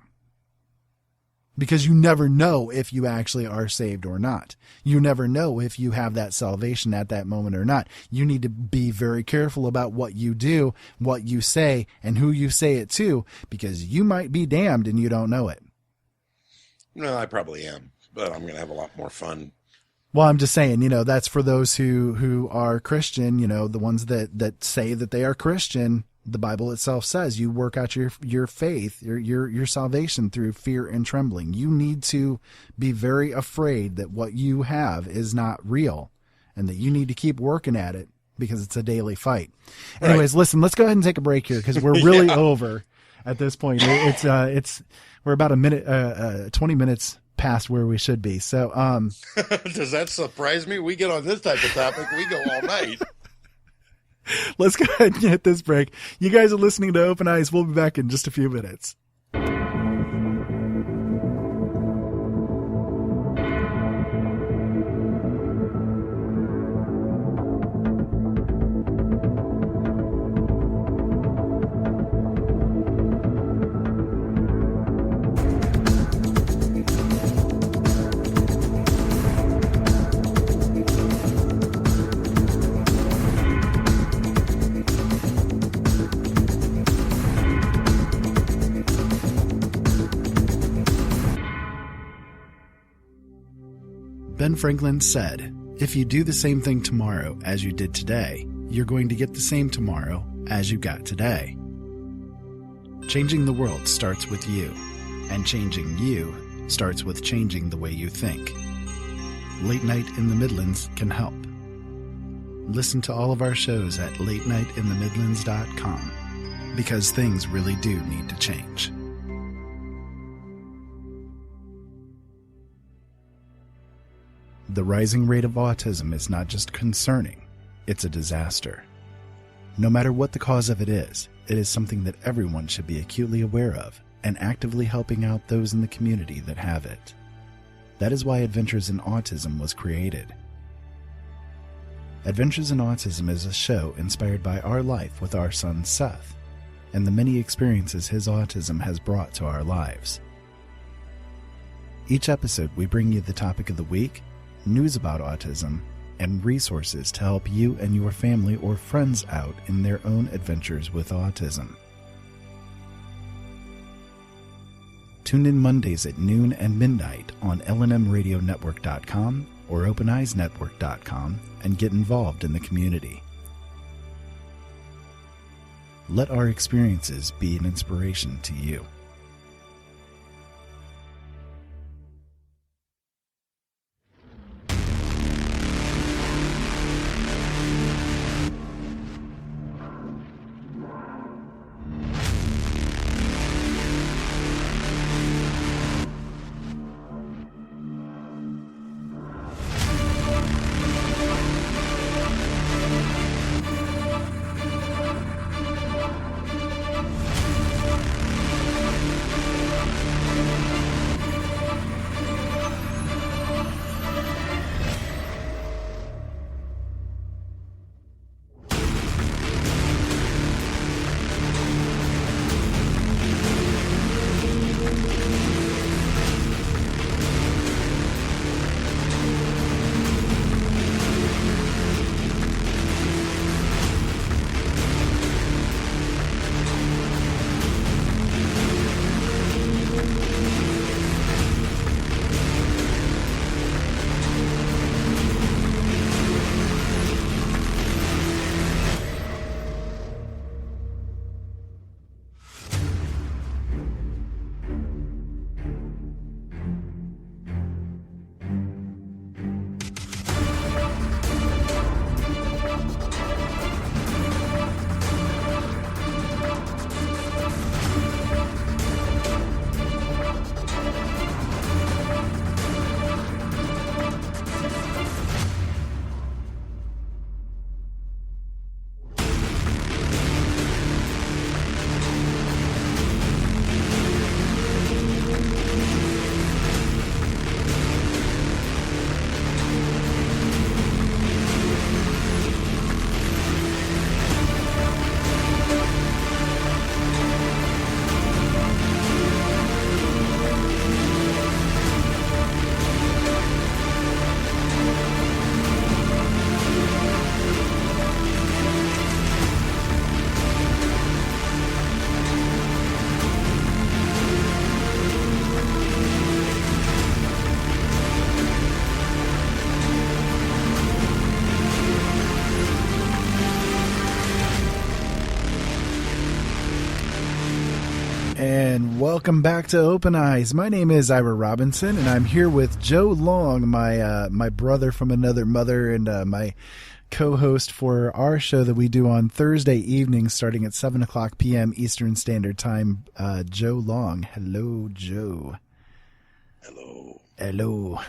Speaker 6: Because you never know if you actually are saved or not. You never know if you have that salvation at that moment or not. You need to be very careful about what you do, what you say, and who you say it to, because you might be damned and you don't know it.
Speaker 13: No, I probably am, but I'm going to have a lot more fun.
Speaker 6: Well, I'm just saying, that's for those who are Christian, the ones that say that they are Christian. The Bible itself says you work out your faith, your salvation through fear and trembling. You need to be very afraid that what you have is not real and that you need to keep working at it because it's a daily fight. Anyways, listen, let's go ahead and take a break here because we're really over at this point. We're about 20 minutes past where we should be. So,
Speaker 13: does that surprise me? We get on this type of topic, we go all night.
Speaker 6: Let's go ahead and hit this break. You guys are listening to Open Eyes. We'll be back in just a few minutes. Ben Franklin said, "If you do the same thing tomorrow as you did today, you're going to get the same tomorrow as you got today." Changing the world starts with you, and changing you starts with changing the way you think. Late Night in the Midlands can help. Listen to all of our shows at latenightinthemidlands.com, because things really do need to change. The rising rate of autism is not just concerning, it's a disaster. No matter what the cause of it is something that everyone should be acutely aware of and actively helping out those in the community that have it. That is why Adventures in Autism was created. Adventures in Autism is a show inspired by our life with our son Seth, and the many experiences his autism has brought to our lives. Each episode we bring you the topic of the week, news about autism, and resources to help you and your family or friends out in their own adventures with autism. Tune in Mondays at noon and midnight on lnmradionetwork.com or openeyesnetwork.com and get involved in the community. Let our experiences be an inspiration to you. And welcome back to Open Eyes. My name is Ira Robinson, and I'm here with Joe Long, my brother from another mother, and my co-host for our show that we do on Thursday evenings starting at 7 o'clock p.m. Eastern Standard Time, Joe Long. Hello, Joe. Hello.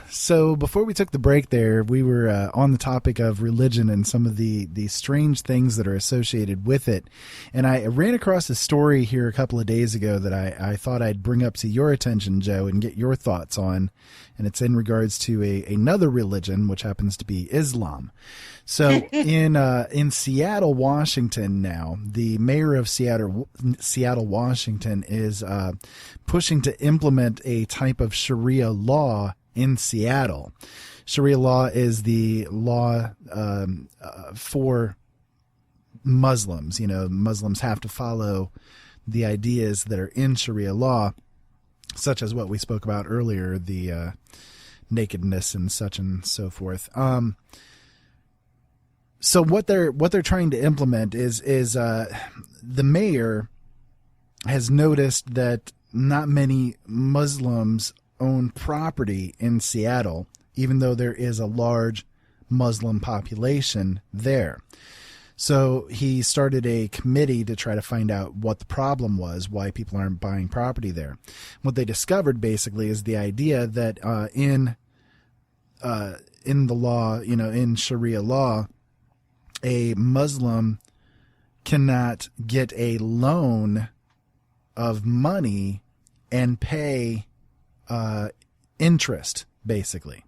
Speaker 6: So before we took the break there, we were on the topic of religion and some of the strange things that are associated with it. And I ran across a story here a couple of days ago that I thought I'd bring up to your attention, Joe, and get your thoughts on. And it's in regards to another religion, which happens to be Islam. So in Seattle, Washington now, the mayor of Seattle, Washington is pushing to implement a type of Sharia law in Seattle. Sharia law is the law for Muslims. You know, Muslims have to follow the ideas that are in Sharia law, such as what we spoke about earlier, the nakedness and such and so forth. So what they're trying to implement is the mayor has noticed that not many Muslims own property in Seattle, even though there is a large Muslim population there. So he started a committee to try to find out what the problem was, why people aren't buying property there. What they discovered basically is the idea that in the law, you know, in Sharia law, a Muslim cannot get a loan of money and pay interest, basically.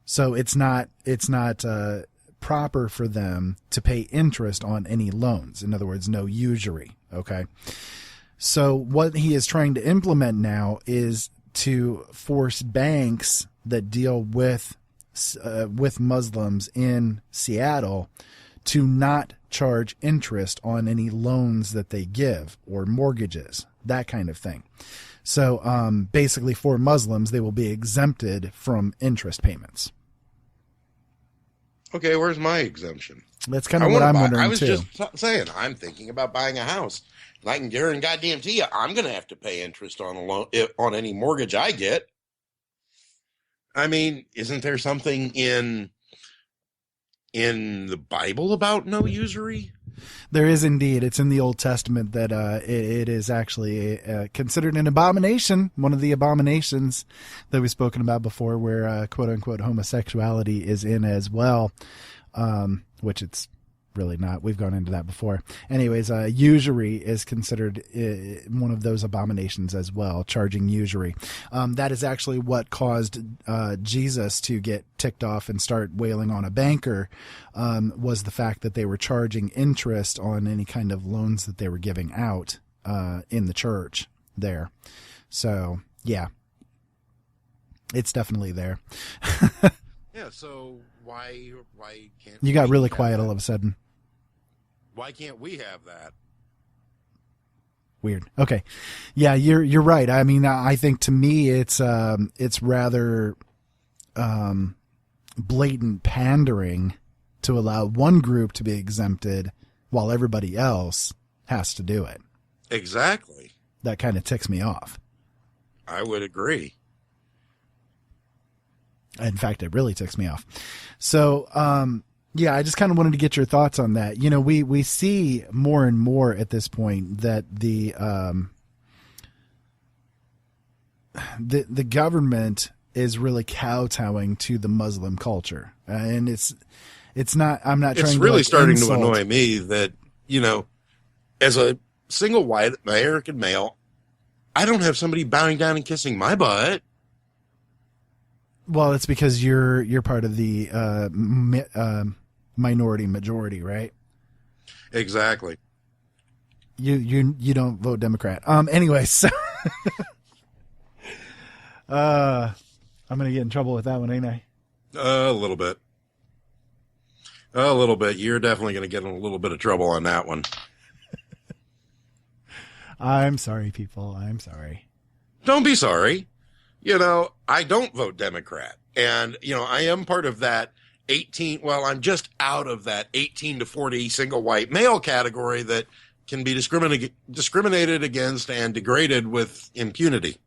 Speaker 6: So it's not proper for them to pay interest on any loans. In other words, no usury. Okay. So what he is trying to implement now is to force banks that deal with Muslims in Seattle to not charge interest on any loans that they give or mortgages, that kind of thing. So basically for Muslims, they will be exempted from interest payments.
Speaker 13: Okay, where's my exemption?
Speaker 6: That's kind of what I'm wondering,
Speaker 13: I was
Speaker 6: too.
Speaker 13: just saying, I'm thinking about buying a house. And I can guarantee you, I'm going to have to pay interest on a loan, on any mortgage I get. I mean, isn't there something in the Bible about no usury?
Speaker 6: There is indeed. It's in the Old Testament that it is actually considered an abomination, one of the abominations that we've spoken about before, where quote-unquote homosexuality is in as well, which it's really not. We've gone into that before. Anyways, usury is considered one of those abominations as well, charging usury. That is actually what caused Jesus to get ticked off and start wailing on a banker, was the fact that they were charging interest on any kind of loans that they were giving out in the church there. So, yeah, it's definitely there.
Speaker 13: Yeah, so why can't
Speaker 6: you got really quiet all of a sudden?
Speaker 13: Why can't we have that?
Speaker 6: Weird. Okay. Yeah, you're right. I mean, I think to me it's rather blatant pandering to allow one group to be exempted while everybody else has to do it.
Speaker 13: Exactly.
Speaker 6: That kind of ticks me off.
Speaker 13: I would agree.
Speaker 6: In fact, it really ticks me off. So, yeah, I just kind of wanted to get your thoughts on that. You know, we see more and more at this point that the government is really kowtowing to the Muslim culture, and it's not. I'm not trying.
Speaker 13: It's really starting to annoy me that, you know, as a single white American male, I don't have somebody bowing down and kissing my butt.
Speaker 6: Well, it's because you're part of the minority majority, right?
Speaker 13: Exactly.
Speaker 6: You don't vote Democrat. Anyway, so I'm gonna get in trouble with that one, ain't I?
Speaker 13: A little bit. You're definitely gonna get in a little bit of trouble on that one.
Speaker 6: I'm sorry, people. I'm sorry.
Speaker 13: Don't be sorry. You know, I don't vote Democrat. And, you know, I am part of that I'm just out of that 18 to 40 single white male category that can be discriminated against and degraded with impunity.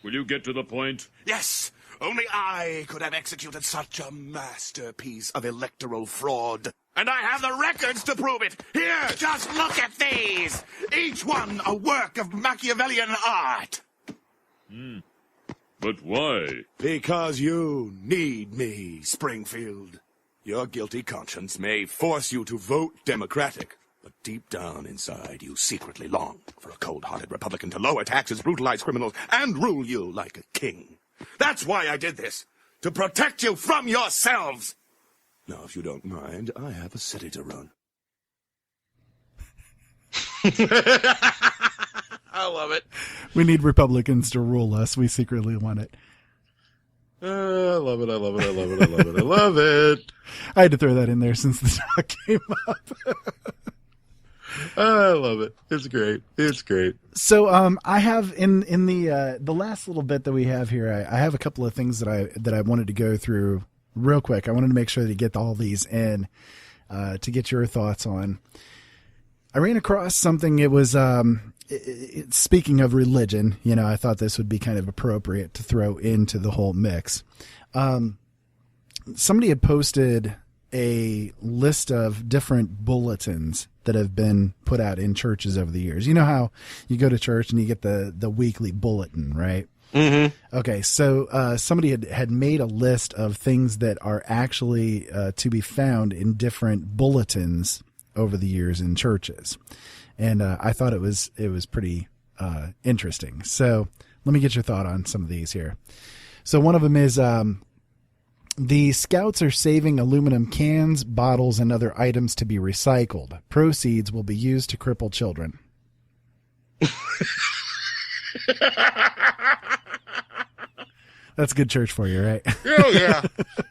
Speaker 14: Will you get to the point?
Speaker 15: Yes, only I could have executed such a masterpiece of electoral fraud. And I have the records to prove it. Here, just look at these. Each one a work of Machiavellian art.
Speaker 14: But why?
Speaker 15: Because you need me, Springfield. Your guilty conscience may force you to vote Democratic, but deep down inside you secretly long for a cold-hearted Republican to lower taxes, brutalize criminals, and rule you like a king. That's why I did this, to protect you from yourselves. Now, if you don't mind, I have a city to run.
Speaker 13: I love it.
Speaker 6: We need Republicans to rule us. We secretly want it.
Speaker 13: I love it. I love it. I love it. I love it. I love it.
Speaker 6: I had to throw that in there since the talk came up.
Speaker 13: I love it. It's great. It's great.
Speaker 6: So, I have in the last little bit that we have here, I have a couple of things that I wanted to go through real quick. I wanted to make sure to get all these in, to get your thoughts on. I ran across something. It was, speaking of religion, you know, I thought this would be kind of appropriate to throw into the whole mix. Somebody had posted a list of different bulletins that have been put out in churches over the years. You know how you go to church and you get the weekly bulletin, right?
Speaker 13: Mm-hmm.
Speaker 6: Okay. So, somebody had made a list of things that are actually, to be found in different bulletins over the years in churches. And, I thought it was pretty, interesting. So let me get your thought on some of these here. So one of them is, the Scouts are saving aluminum cans, bottles, and other items to be recycled. Proceeds will be used to cripple children. That's good church for you, right?
Speaker 13: Oh, yeah.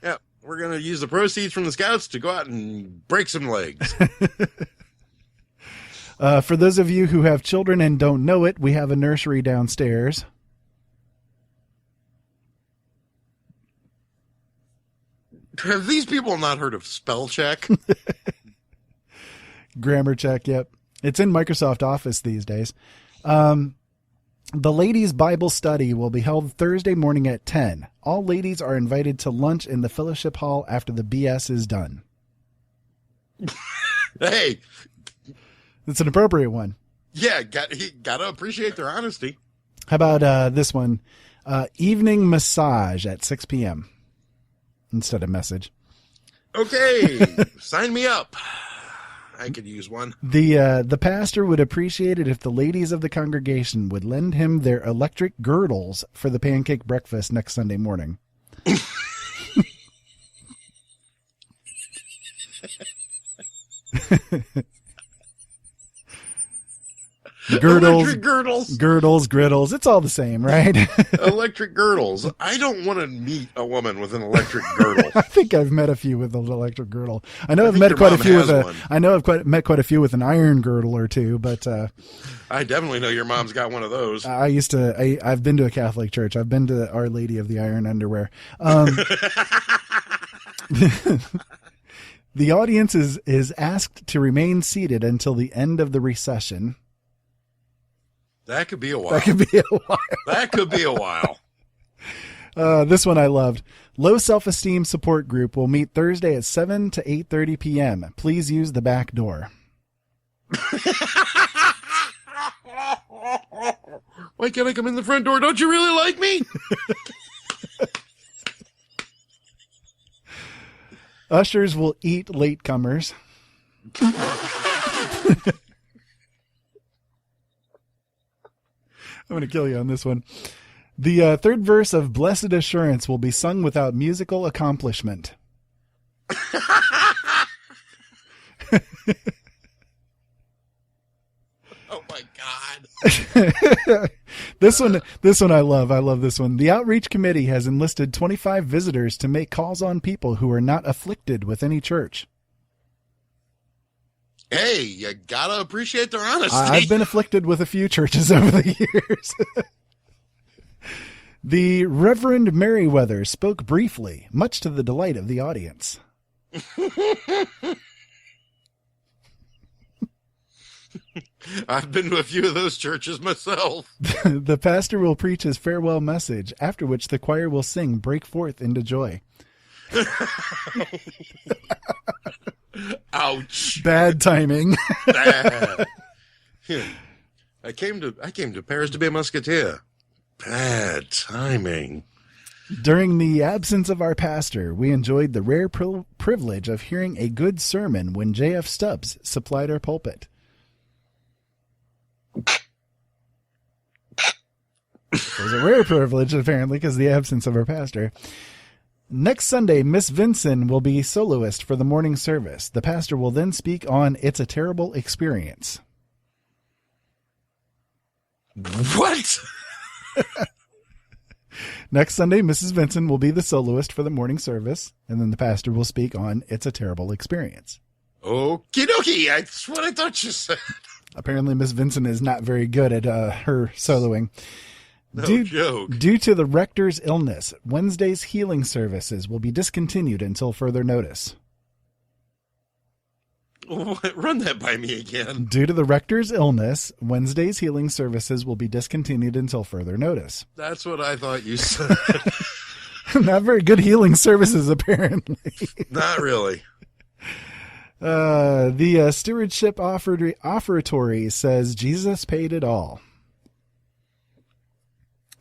Speaker 13: Yeah. We're going to use the proceeds from the Scouts to go out and break some legs.
Speaker 6: For those of you who have children and don't know it, we have a nursery downstairs.
Speaker 13: Have these people not heard of spell check?
Speaker 6: Grammar check, yep. It's in Microsoft Office these days. The ladies' Bible study will be held Thursday morning at 10. All ladies are invited to lunch in the fellowship hall after the BS is done.
Speaker 13: Hey.
Speaker 6: It's an appropriate one.
Speaker 13: Yeah, gotta appreciate their honesty.
Speaker 6: How about this one? Evening massage at 6 p.m. instead of message.
Speaker 13: Okay, sign me up. I could use one.
Speaker 6: The pastor would appreciate it if the ladies of the congregation would lend him their electric girdles for the pancake breakfast next Sunday morning.
Speaker 13: Electric girdles.
Speaker 6: Girdles, griddles. It's all the same, right?
Speaker 13: Electric girdles. I don't want to meet a woman with an electric girdle.
Speaker 6: I think I've met a few with an electric girdle. I know I've met quite a few with met quite a few with an iron girdle or two, but
Speaker 13: I definitely know your mom's got one of those.
Speaker 6: I've been to a Catholic church. I've been to Our Lady of the Iron Underwear. The audience is asked to remain seated until the end of the recession.
Speaker 13: That could be a while.
Speaker 6: That could be a while. This one I loved. Low self-esteem support group will meet Thursday at 7 to 8:30 p.m. Please use the back door.
Speaker 13: Why can't I come in the front door? Don't you really like me?
Speaker 6: Ushers will eat latecomers. I'm going to kill you on this one. The third verse of Blessed Assurance will be sung without musical accomplishment.
Speaker 13: Oh my God.
Speaker 6: This one I love. I love this one. The outreach committee has enlisted 25 visitors to make calls on people who are not afflicted with any church.
Speaker 13: Hey, you gotta appreciate their honesty.
Speaker 6: I've been afflicted with a few churches over the years. The Reverend Merriweather spoke briefly, much to the delight of the audience.
Speaker 13: I've been to a few of those churches myself.
Speaker 6: The pastor will preach his farewell message, after which the choir will sing Break Forth into Joy.
Speaker 13: Ouch.
Speaker 6: Bad timing.
Speaker 13: Bad. I came to Paris to be a musketeer. Bad timing.
Speaker 6: During the absence of our pastor, we enjoyed the rare privilege of hearing a good sermon when J.F. Stubbs supplied our pulpit. It was a rare privilege, apparently, because of the absence of our pastor. Next Sunday, Miss Vinson will be soloist for the morning service. The pastor will then speak on It's a Terrible Experience.
Speaker 13: What?
Speaker 6: Next Sunday, Mrs. Vinson will be the soloist for the morning service, and then the pastor will speak on It's a Terrible Experience.
Speaker 13: Okie dokie. That's what I thought you said.
Speaker 6: Apparently, Miss Vinson is not very good at her soloing.
Speaker 13: No joke.
Speaker 6: Due to the rector's illness, Wednesday's healing services will be discontinued until further notice.
Speaker 13: Run that by me again.
Speaker 6: Due to the rector's illness, Wednesday's healing services will be discontinued until further notice.
Speaker 13: That's what I thought you said.
Speaker 6: Not very good healing services, apparently.
Speaker 13: Not really.
Speaker 6: The stewardship offertory says Jesus paid it all.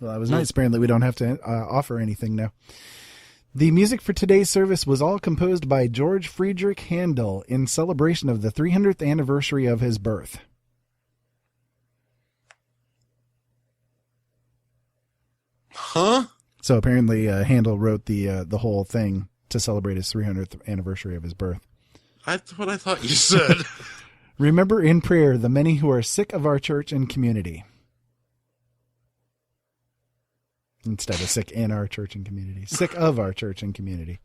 Speaker 6: Well, that was nice. Apparently, we don't have to offer anything now. The music for today's service was all composed by George Friedrich Handel in celebration of the 300th anniversary of his birth.
Speaker 13: Huh?
Speaker 6: So apparently Handel wrote the whole thing to celebrate his 300th anniversary of his birth.
Speaker 13: That's what I thought you said.
Speaker 6: Remember in prayer the many who are sick of our church and community. Instead of sick in our church and community. Sick of our church and community.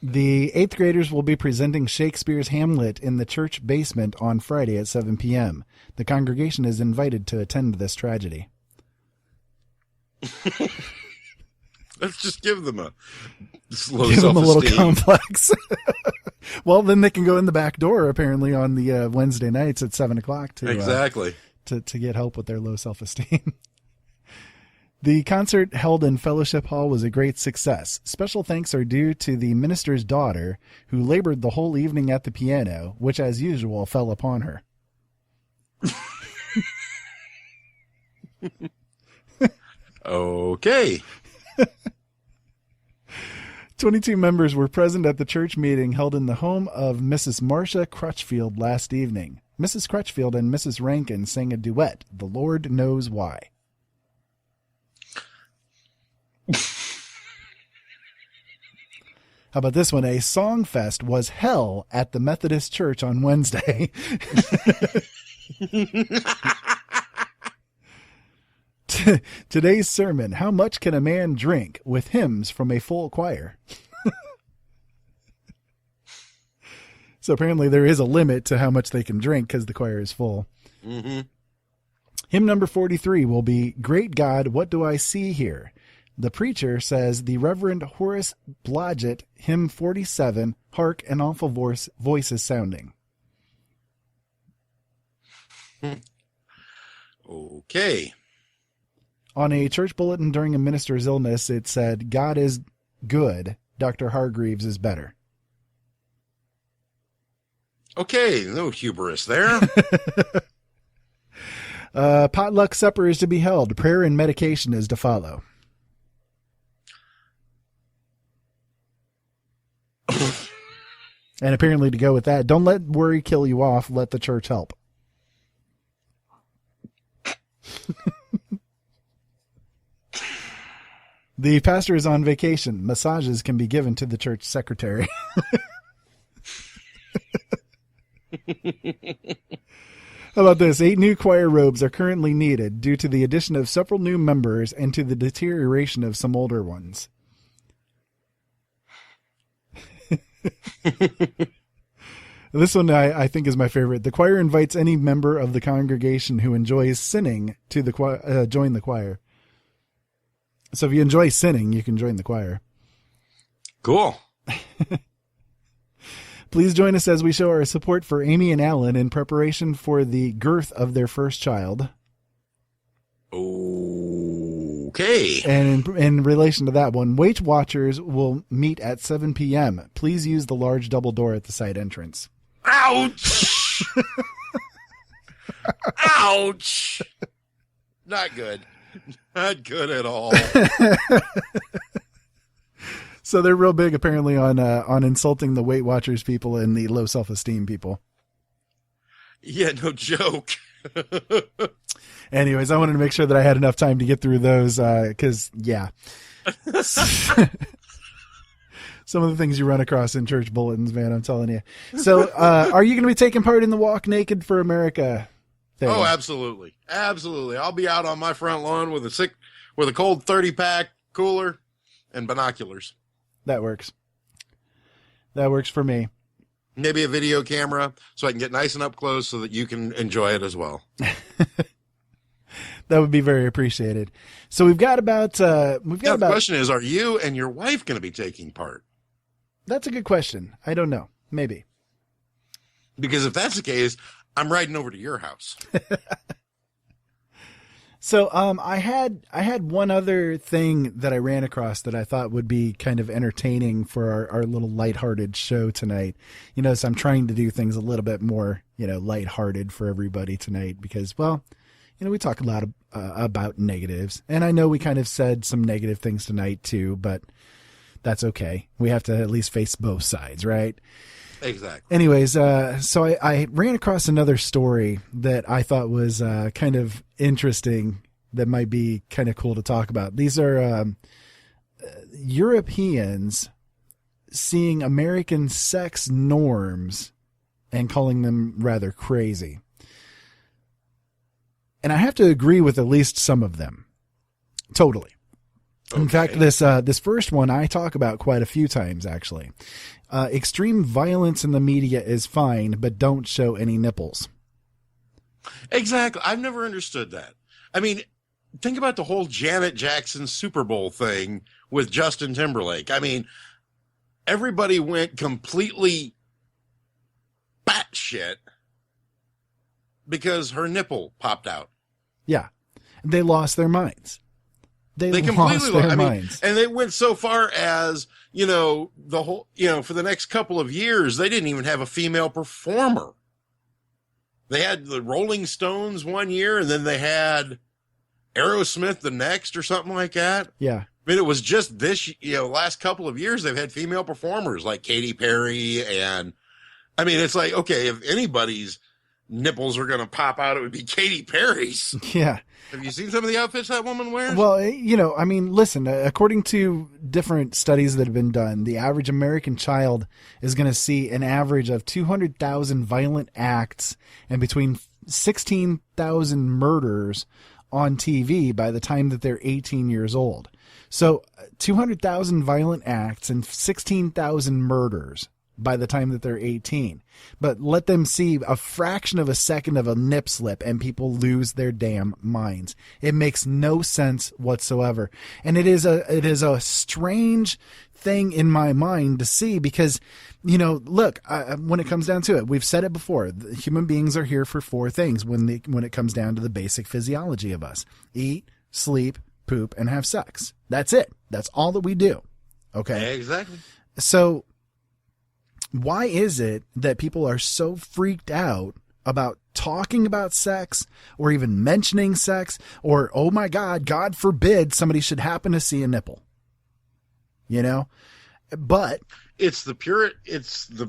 Speaker 6: The 8th graders will be presenting Shakespeare's Hamlet in the church basement on Friday at 7 p.m. The congregation is invited to attend this tragedy.
Speaker 13: Let's just give them a
Speaker 6: little complex. Well, then they can go in the back door, apparently, on the Wednesday nights at 7 o'clock to
Speaker 13: exactly
Speaker 6: to get help with their low self-esteem. The concert held in Fellowship Hall was a great success. Special thanks are due to the minister's daughter, who labored the whole evening at the piano, which, as usual, fell upon her.
Speaker 13: Okay.
Speaker 6: 22 members were present at the church meeting held in the home of Mrs. Marcia Crutchfield last evening. Mrs. Crutchfield and Mrs. Rankin sang a duet, The Lord Knows Why. How about this one? A song fest was hell at the Methodist Church on Wednesday. Today's sermon, how much can a man drink, with hymns from a full choir? So apparently there is a limit to how much they can drink because the choir is full.
Speaker 13: Mm-hmm.
Speaker 6: Hymn number 43 will be Great God, What Do I See Here? The preacher says the Reverend Horace Blodgett, hymn 47, Hark, an Awful Voice is Sounding.
Speaker 13: Okay.
Speaker 6: On a church bulletin during a minister's illness, it said, God is good, Dr. Hargreaves is better.
Speaker 13: Okay, no hubris there.
Speaker 6: Potluck supper is to be held. Prayer and medication is to follow. And apparently to go with that, don't let worry kill you off. Let the church help. The pastor is on vacation. Massages can be given to the church secretary. How about this? 8 new choir robes are currently needed due to the addition of several new members and to the deterioration of some older ones. This one I think is my favorite. The choir invites any member of the congregation who enjoys sinning to the join the choir. So if you enjoy sinning, you can join the choir.
Speaker 13: Cool.
Speaker 6: Please join us as we show our support for Amy and Alan in preparation for the birth of their first child.
Speaker 13: Okay.
Speaker 6: And in relation to that one, Weight Watchers will meet at 7 p.m. Please use the large double door at the site entrance.
Speaker 13: Ouch! Ouch! Not good. Not good at all.
Speaker 6: So they're real big, apparently, on insulting the Weight Watchers people and the low self-esteem people.
Speaker 13: Yeah, no joke.
Speaker 6: Anyways, I wanted to make sure that I had enough time to get through those, because, yeah. Some of the things you run across in church bulletins, man, I'm telling you. So, are you going to be taking part in the Walk Naked for America thing?
Speaker 13: Oh, absolutely. Absolutely. I'll be out on my front lawn with a cold 30-pack cooler and binoculars.
Speaker 6: That works. That works for me.
Speaker 13: Maybe a video camera so I can get nice and up close so that you can enjoy it as well.
Speaker 6: That would be very appreciated. So we've got about,
Speaker 13: The question is, are you and your wife going to be taking part?
Speaker 6: That's a good question. I don't know. Maybe.
Speaker 13: Because if that's the case, I'm riding over to your house.
Speaker 6: So, I had one other thing that I ran across that I thought would be kind of entertaining for our little lighthearted show tonight. You know, so I'm trying to do things a little bit more, lighthearted for everybody tonight because, well, we talk a lot about negatives, and I know we kind of said some negative things tonight too, but that's okay. We have to at least face both sides, right?
Speaker 13: Exactly.
Speaker 6: Anyways, so I ran across another story that I thought was kind of interesting that might be kind of cool to talk about. These are Europeans seeing American sex norms and calling them rather crazy. And I have to agree with at least some of them. Totally. Okay. In fact, this first one I talk about quite a few times, actually. Extreme violence in the media is fine, but don't show any nipples.
Speaker 13: Exactly. I've never understood that. I mean, think about the whole Janet Jackson Super Bowl thing with Justin Timberlake. I mean, everybody went completely batshit because her nipple popped out.
Speaker 6: Yeah. They lost their minds. They
Speaker 13: completely
Speaker 6: lost their minds.
Speaker 13: And they went so far as, the whole, for the next couple of years, they didn't even have a female performer. They had the Rolling Stones one year, and then they had Aerosmith the next or something like that.
Speaker 6: Yeah.
Speaker 13: I mean, it was just this, last couple of years, they've had female performers like Katy Perry. And I mean, it's like, okay, if anybody's nipples were going to pop out, it would be Katy Perry's.
Speaker 6: Yeah.
Speaker 13: Have you seen some of the outfits that woman wears?
Speaker 6: Well, I mean, listen, according to different studies that have been done, the average American child is going to see an average of 200,000 violent acts and between 16,000 murders on TV by the time that they're 18 years old. So 200,000 violent acts and 16,000 murders by the time that they're 18. But let them see a fraction of a second of a nip slip and people lose their damn minds. It makes no sense whatsoever. And it is a strange thing in my mind to see because, look, when it comes down to it, we've said it before, human beings are here for four things when it comes down to the basic physiology of us: eat, sleep, poop, and have sex. That's it. That's all that we do. Okay.
Speaker 13: Exactly.
Speaker 6: So why is it that people are so freaked out about talking about sex or even mentioning sex or, oh my God, God forbid somebody should happen to see a nipple, but
Speaker 13: it's the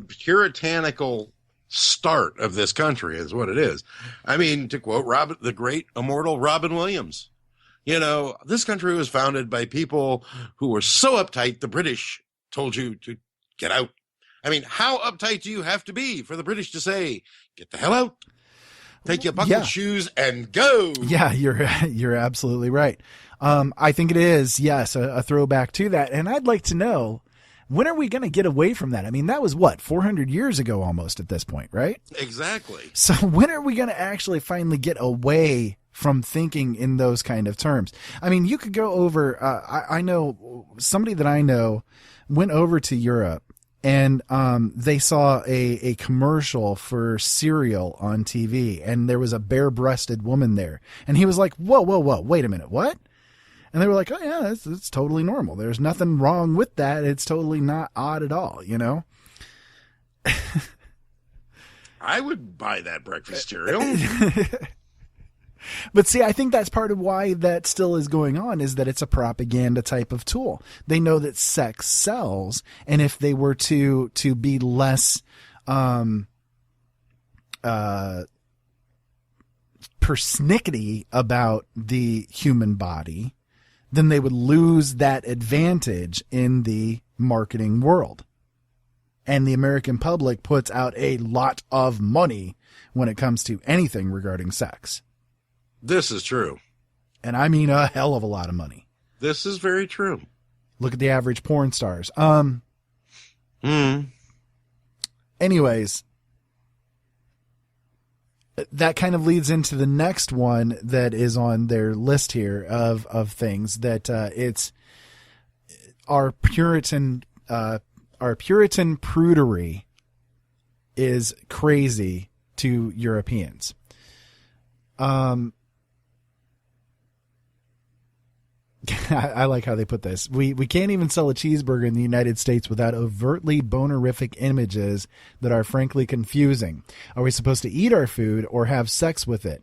Speaker 13: puritanical start of this country is what it is. I mean, to quote the great immortal Robin Williams, this country was founded by people who were so uptight the British told you to get out. I mean, how uptight do you have to be for the British to say, get the hell out, take your buckled shoes and go?
Speaker 6: Yeah, you're absolutely right. I think it is, yes, a throwback to that. And I'd like to know, when are we going to get away from that? I mean, that was 400 years ago almost at this point, right?
Speaker 13: Exactly.
Speaker 6: So when are we going to actually finally get away from thinking in those kind of terms? I mean, you could go over, I know somebody that I know went over to Europe And they saw a commercial for cereal on TV, and there was a bare-breasted woman there. And he was like, whoa, wait a minute, what? And they were like, oh, yeah, it's totally normal. There's nothing wrong with that. It's totally not odd at all, you know?
Speaker 13: I would buy that breakfast cereal.
Speaker 6: But see, I think that's part of why that still is going on, is that it's a propaganda type of tool. They know that sex sells, and if they were to be less persnickety about the human body, then they would lose that advantage in the marketing world. And the American public puts out a lot of money when it comes to anything regarding sex.
Speaker 13: This is true.
Speaker 6: And I mean a hell of a lot of money.
Speaker 13: This is very true.
Speaker 6: Look at the average porn stars. Anyways, that kind of leads into the next one that is on their list here of things that it's our Puritan prudery is crazy to Europeans. I like how they put this. We can't even sell a cheeseburger in the United States without overtly bonerific images that are frankly confusing. Are we supposed to eat our food or have sex with it?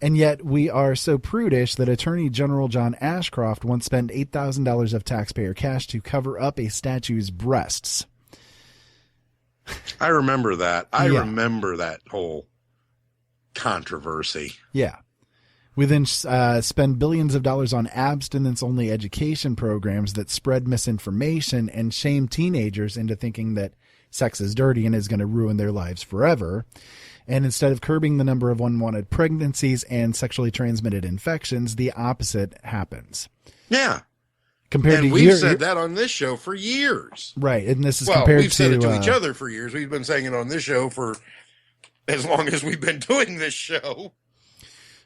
Speaker 6: And yet we are so prudish that Attorney General John Ashcroft once spent $8,000 of taxpayer cash to cover up a statue's breasts.
Speaker 13: I remember that. I remember that whole controversy.
Speaker 6: Yeah. We then spend billions of dollars on abstinence-only education programs that spread misinformation and shame teenagers into thinking that sex is dirty and is going to ruin their lives forever. And instead of curbing the number of unwanted pregnancies and sexually transmitted infections, the opposite happens.
Speaker 13: Yeah.
Speaker 6: We've
Speaker 13: said that on this show for years.
Speaker 6: Right, and this is compared
Speaker 13: we've said it to each other for years. We've been saying it on this show for as long as we've been doing this show.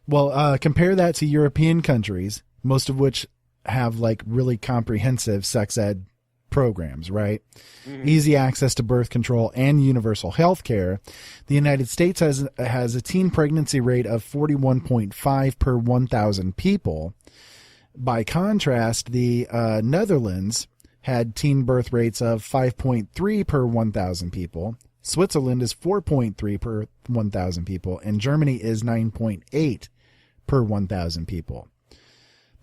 Speaker 6: Well, compare that to European countries, most of which have like really comprehensive sex ed programs, right? Mm-hmm. Easy access to birth control and universal health care. The United States has a teen pregnancy rate of 41.5 per 1,000 people. By contrast, the Netherlands had teen birth rates of 5.3 per 1,000 people. Switzerland is 4.3 per 1,000 people, and Germany is 9.8 per 1,000 people.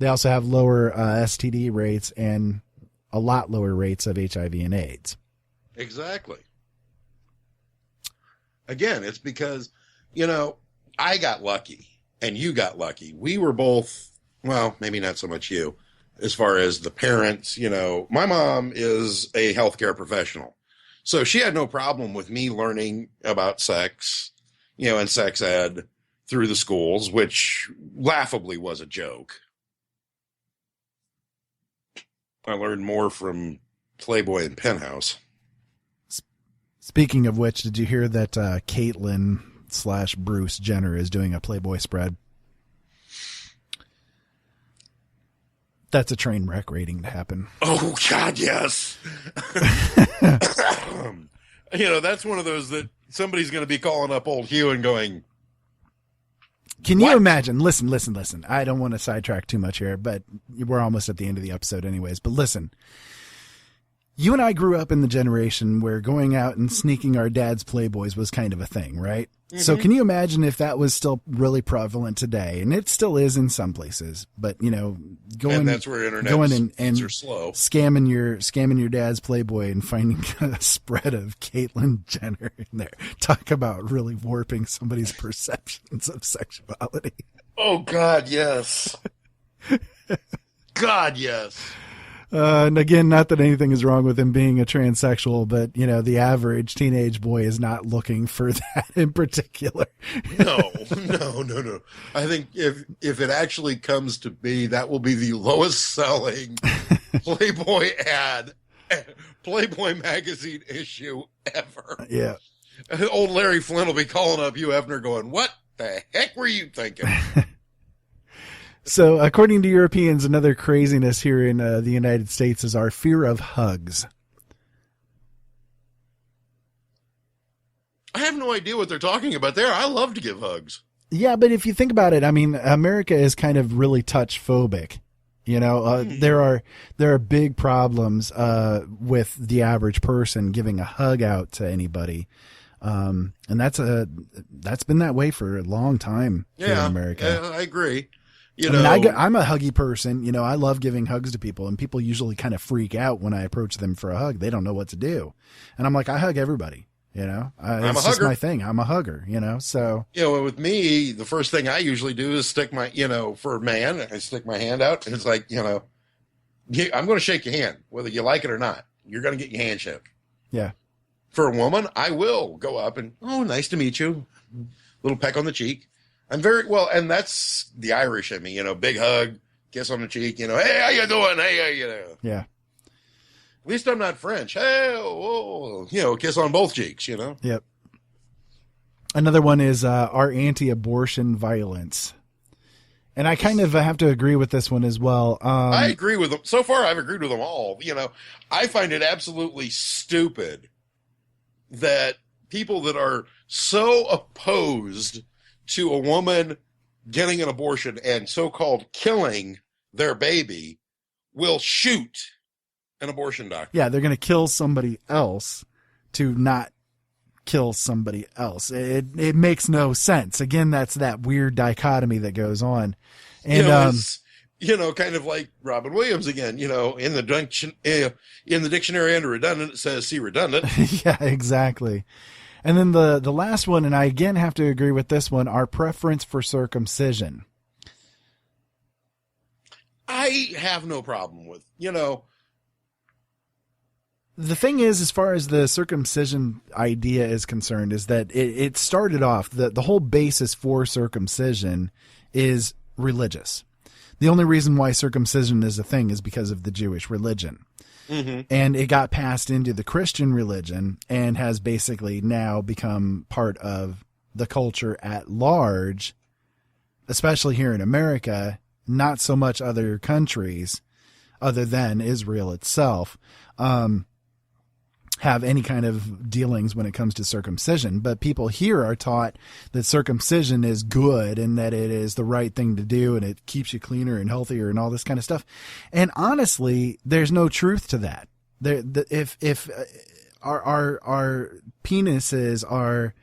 Speaker 6: They also have lower STD rates and a lot lower rates of HIV and AIDS.
Speaker 13: Exactly. Again, it's because, I got lucky and you got lucky. We were both, well, maybe not so much you, as far as the parents. My mom is a healthcare professional. So she had no problem with me learning about sex, and sex ed through the schools, which laughably was a joke. I learned more from Playboy and Penthouse.
Speaker 6: Speaking of which, did you hear that Caitlyn / Bruce Jenner is doing a Playboy spread? That's a train wreck waiting to happen.
Speaker 13: Oh, God, yes. That's one of those that somebody's going to be calling up old Hugh and going,
Speaker 6: can you imagine? Listen. I don't want to sidetrack too much here, but we're almost at the end of the episode anyways. But listen, you and I grew up in the generation where going out and sneaking our dad's Playboys was kind of a thing, right? Mm-hmm. So can you imagine if that was still really prevalent today? And it still is in some places, but
Speaker 13: and that's where internet are slow.
Speaker 6: Scamming your dad's Playboy and finding a spread of Caitlyn Jenner in there. Talk about really warping somebody's perceptions of sexuality.
Speaker 13: Oh God, yes. God, yes.
Speaker 6: And again, not that anything is wrong with him being a transsexual, but the average teenage boy is not looking for that in particular.
Speaker 13: No. I think if it actually comes to be, that will be the lowest selling Playboy Playboy magazine issue ever.
Speaker 6: Yeah.
Speaker 13: Old Larry Flynn will be calling up Hugh Hefner going, what the heck were you thinking?
Speaker 6: So, according to Europeans, another craziness here in the United States is our fear of hugs.
Speaker 13: I have no idea what they're talking about there. I love to give hugs.
Speaker 6: Yeah, but if you think about it, I mean, America is kind of really touch phobic. You know, there are big problems with the average person giving a hug out to anybody, and that's been that way for a long time here in America.
Speaker 13: Yeah, I agree.
Speaker 6: I'm a huggy person. You know, I love giving hugs to people, and people usually kind of freak out when I approach them for a hug. They don't know what to do, and I'm like, I hug everybody. You know, it's just my thing. I'm a hugger, you know, so.
Speaker 13: You know, with me, the first thing I usually do is stick my, for a man, I stick my hand out and it's like, I'm going to shake your hand, whether you like it or not. You're going to get your hand shook.
Speaker 6: Yeah.
Speaker 13: For a woman, I will go up and, oh, nice to meet you. Little peck on the cheek. I'm very, well, and that's the Irish in me, big hug, kiss on the cheek, hey, how you doing? Hey,
Speaker 6: Yeah.
Speaker 13: At least I'm not French. Hey, oh, kiss on both cheeks,
Speaker 6: Yep. Another one is our anti-abortion violence. And I kind of have to agree with this one as well.
Speaker 13: I agree with them. So far, I've agreed with them all. I find it absolutely stupid that people that are so opposed to a woman getting an abortion and so-called killing their baby will shoot an abortion doctor.
Speaker 6: Yeah, they're going to kill somebody else to not kill somebody else. It makes no sense. Again, that's that weird dichotomy that goes on. And
Speaker 13: kind of like Robin Williams again, in the dictionary under redundant, it says see redundant.
Speaker 6: Yeah, exactly. And then the last one, and I again have to agree with this one, our preference for circumcision.
Speaker 13: I have no problem with,
Speaker 6: The thing is, as far as the circumcision idea is concerned, is that it started off, the whole basis for circumcision is religious. The only reason why circumcision is a thing is because of the Jewish religion. Mm-hmm. And it got passed into the Christian religion and has basically now become part of the culture at large, especially here in America, not so much other countries other than Israel itself. Have any kind of dealings when it comes to circumcision, but people here are taught that circumcision is good and that it is the right thing to do and it keeps you cleaner and healthier and all this kind of stuff. And honestly, there's no truth to that. If our penises are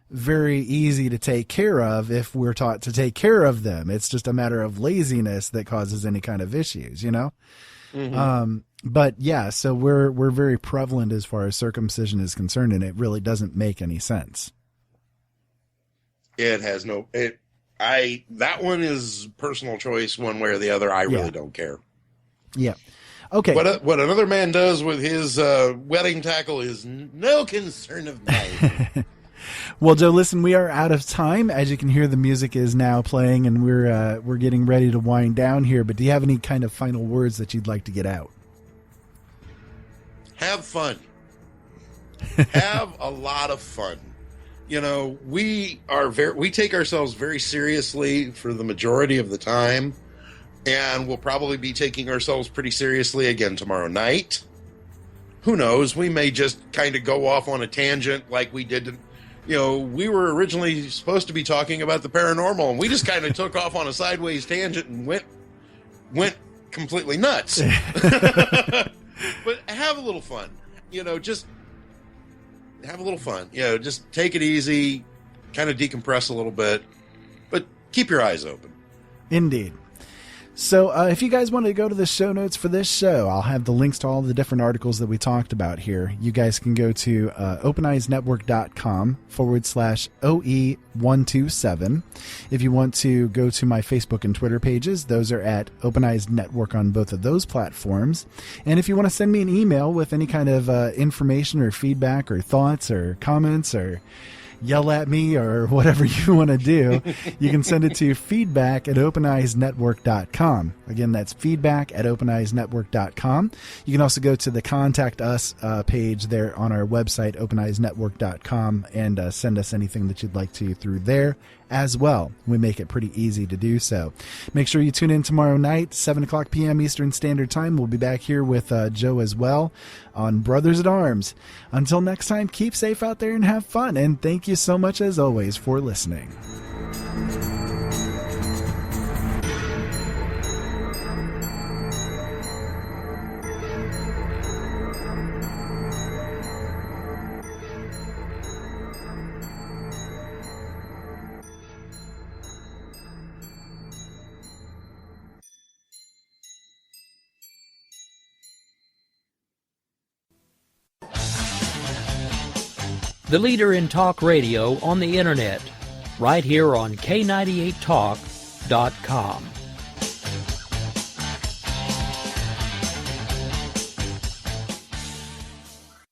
Speaker 6: very easy to take care of if we're taught to take care of them. It's just a matter of laziness that causes any kind of issues, Mm-hmm. But yeah, so we're very prevalent as far as circumcision is concerned, and it really doesn't make any sense.
Speaker 13: It has that one is personal choice one way or the other. I really don't care.
Speaker 6: Yeah. Okay.
Speaker 13: What another man does with his wedding tackle is no concern of mine.
Speaker 6: Well, Joe, listen, we are out of time. As you can hear, the music is now playing, and we're getting ready to wind down here. But do you have any kind of final words that you'd like to get out?
Speaker 13: Have fun. Have a lot of fun. We take ourselves very seriously for the majority of the time, and we'll probably be taking ourselves pretty seriously again tomorrow night. Who knows? We may just kind of go off on a tangent like we did. We were originally supposed to be talking about the paranormal, and we just kind of took off on a sideways tangent and went completely nuts. But have a little fun. Just have a little fun. Just take it easy, kind of decompress a little bit, but keep your eyes open.
Speaker 6: Indeed. So if you guys want to go to the show notes for this show, I'll have the links to all the different articles that we talked about here. You guys can go to openeyesnetwork.com/OE127. If you want to go to my Facebook and Twitter pages, those are at Open Eyes Network on both of those platforms. And if you want to send me an email with any kind of information or feedback or thoughts or comments or yell at me or whatever you want to do, you can send it to feedback@openeyesnetwork.com. Again, that's feedback@openeyesnetwork.com. You can also go to the Contact Us page there on our website, openeyesnetwork.com, and send us anything that you'd like to through there as well. We make it pretty easy to do so. Make sure you tune in tomorrow night, 7 o'clock p.m. Eastern Standard Time. We'll be back here with Joe as well on Brothers at Arms. Until next time, keep safe out there and have fun. And thank you so much, as always, for listening.
Speaker 4: The leader in talk radio on the internet, right here on K98Talk.com.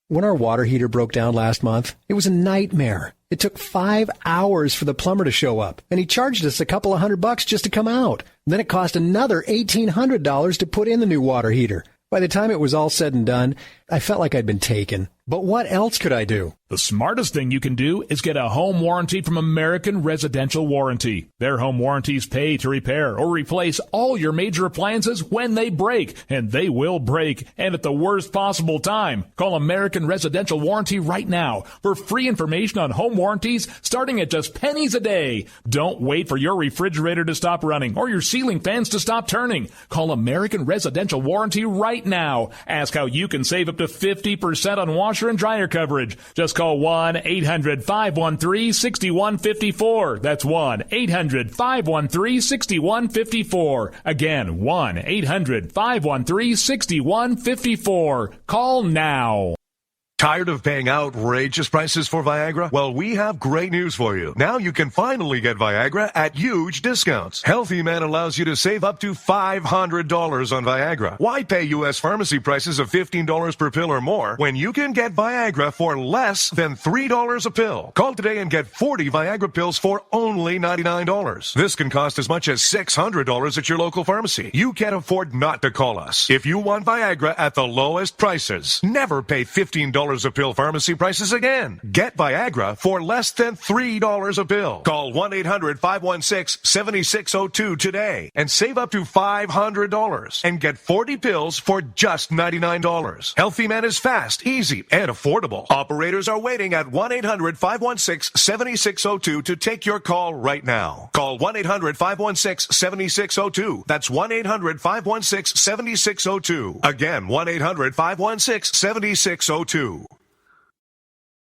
Speaker 16: When our water heater broke down last month, it was a nightmare. It took 5 hours for the plumber to show up, and he charged us a couple of $100 just to come out. And then it cost another $1,800 to put in the new water heater. By the time it was all said and done, I felt like I'd been taken. But what else could I do?
Speaker 1: The smartest thing you can do is get a home warranty from American Residential Warranty. Their home warranties pay to repair or replace all your major appliances when they break, and they will break, and at the worst possible time. Call American Residential Warranty right now for free information on home warranties starting at just pennies a day. Don't wait for your refrigerator to stop running or your ceiling fans to stop turning. Call American Residential Warranty right now. Ask how you can save up to 50% on washer and dryer coverage. Just call 1-800-513-6154. That's 1-800-513-6154. Again, 1-800-513-6154. Call now.
Speaker 17: Tired of paying outrageous prices for Viagra? Well, we have great news for you. Now you can finally get Viagra at huge discounts. Healthy Man allows you to save up to $500 on Viagra. Why pay U.S. pharmacy prices of $15 per pill or more when you can get Viagra for less than $3 a pill? Call today and get 40 Viagra pills for only $99. This can cost as much as $600 at your local pharmacy. You can't afford not to call us. If you want Viagra at the lowest prices, never pay $15 a pill pharmacy prices again. Get Viagra for less than $3 a pill. Call 1-800-516-7602 today and save up to $500 and get 40 pills for just $99. Healthy Man is fast, easy, and affordable. Operators are waiting at 1-800-516-7602 to take your call right now. Call 1-800-516-7602. That's 1-800-516-7602. Again, 1-800-516-7602.